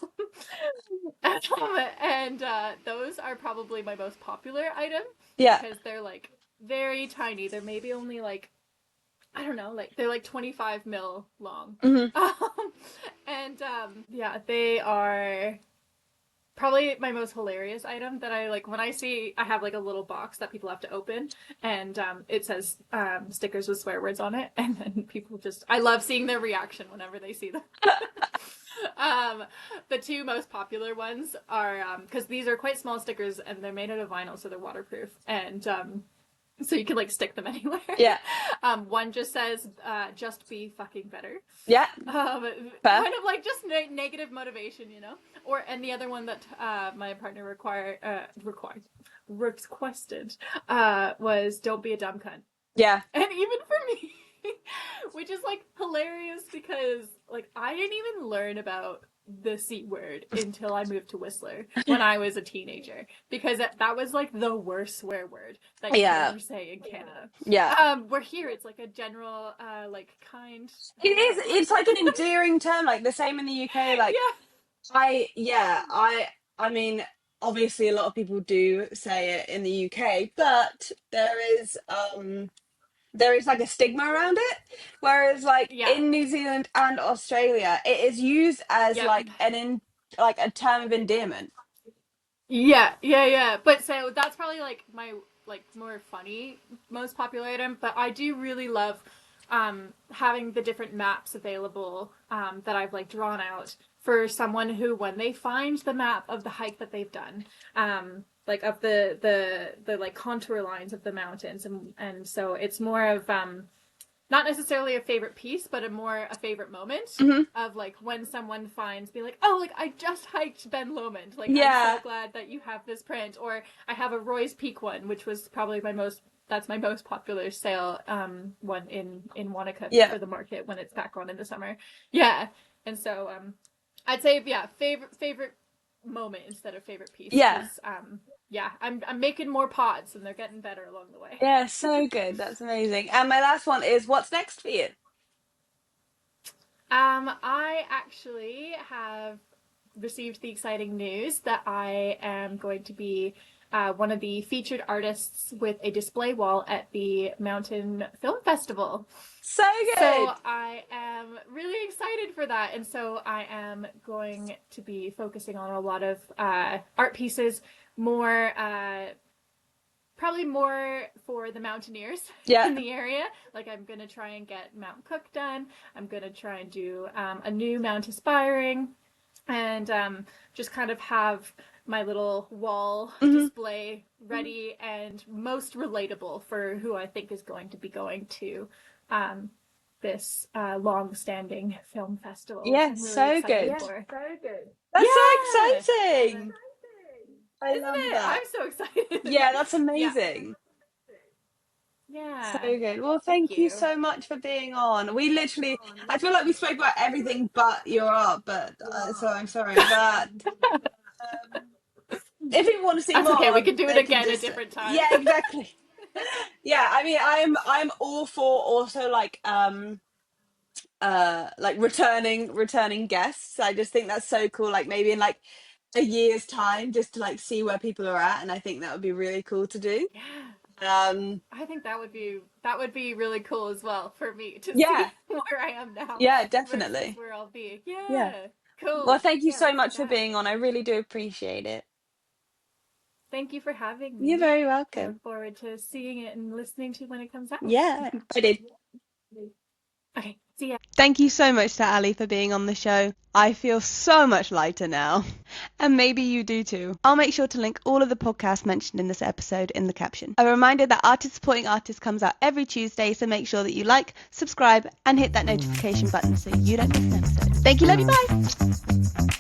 Speaker 3: And those are probably my most popular item
Speaker 2: Yeah.
Speaker 3: because they're like very tiny. They're maybe only like, I don't know, like they're like 25 mil long.
Speaker 2: Hmm.
Speaker 3: And yeah, they are probably my most hilarious item that I like when I see. I have like a little box that people have to open, and it says stickers with swear words on it, and then people just, I love seeing their reaction whenever they see them. um, the two most popular ones are because these are quite small stickers and they're made out of vinyl, so they're waterproof, and so you can like stick them anywhere.
Speaker 2: Yeah.
Speaker 3: One just says, "Just be fucking better."
Speaker 2: Yeah. Fair.
Speaker 3: Kind of like just negative motivation, you know. And the other one that my partner requested was, "Don't be a dumb cunt."
Speaker 2: Yeah.
Speaker 3: And even for me, which is like hilarious because like I didn't even learn about the C word until I moved to Whistler when I was a teenager, because that was like the worst swear word that you can ever say in Canada.
Speaker 2: Yeah.
Speaker 3: Where here it's like a general, like kind.
Speaker 2: It is. It's like an endearing term, like the same in the UK. Like, I mean, obviously a lot of people do say it in the UK, but there is like a stigma around it. Whereas like in New Zealand and Australia, it is used as like like a term of endearment.
Speaker 3: Yeah. But so that's probably like my like more funny, most popular item. But I do really love having the different maps available that I've like drawn out for someone who, when they find the map of the hike that they've done, like of the like contour lines of the mountains, and so it's more of not necessarily a favorite piece, but a favorite moment of like when someone finds, be like, oh, like I just hiked Ben Lomond. Like, I'm so glad that you have this print. Or I have a Roy's Peak one, which was probably my most popular sale one in Wanaka for the market when it's back on in the summer. Yeah. And so I'd say, favorite moment instead of favorite piece.
Speaker 2: Yeah.
Speaker 3: I'm making more pods and they're getting better along the way.
Speaker 2: Yeah, so good. That's amazing. And my last one is, what's next for you?
Speaker 3: I actually have received the exciting news that I am going to be one of the featured artists with a display wall at the Mountain Film Festival.
Speaker 2: So good.
Speaker 3: So I am really excited for that. And so I am going to be focusing on a lot of art pieces, more probably more for the mountaineers in the area. Like, I'm going to try and get Mount Cook done. I'm going to try and do a new Mount Aspiring, and just kind of have my little wall display ready and most relatable for who I think is going to be going to this long-standing film festival.
Speaker 2: Yeah,
Speaker 3: really
Speaker 2: so good.
Speaker 3: So good.
Speaker 2: That's so exciting. I
Speaker 3: Isn't
Speaker 2: love
Speaker 3: it?
Speaker 2: that.
Speaker 3: I'm so excited.
Speaker 2: Yeah, that's amazing.
Speaker 3: Yeah.
Speaker 2: So good. Well, thank you so much for being on. We literally, I feel like we spoke about everything but your art, but so I'm sorry. But if you want to see more,
Speaker 3: okay. We can do it again a different time.
Speaker 2: Yeah, exactly. Yeah, I mean, I'm all for also like returning guests. I just think that's so cool. Like maybe in like a year's time, just to like see where people are at, and I think that would be really cool to do.
Speaker 3: I think that would be really cool as well for me to see where I am now.
Speaker 2: Yeah, definitely.
Speaker 3: Where I'll be. Yeah. Cool.
Speaker 2: Well, thank you so much for being on. I really do appreciate it.
Speaker 3: Thank you for having me.
Speaker 2: You're very welcome.
Speaker 3: I look forward to seeing it and listening to when it comes out.
Speaker 2: Yeah, I did.
Speaker 3: Okay, see ya.
Speaker 1: Thank you so much to Alli for being on the show. I feel so much lighter now. And maybe you do too. I'll make sure to link all of the podcasts mentioned in this episode in the caption. A reminder that Artists Supporting Artists comes out every Tuesday, so make sure that you like, subscribe, and hit that notification button so you don't miss an episode. Thank you, love you, bye!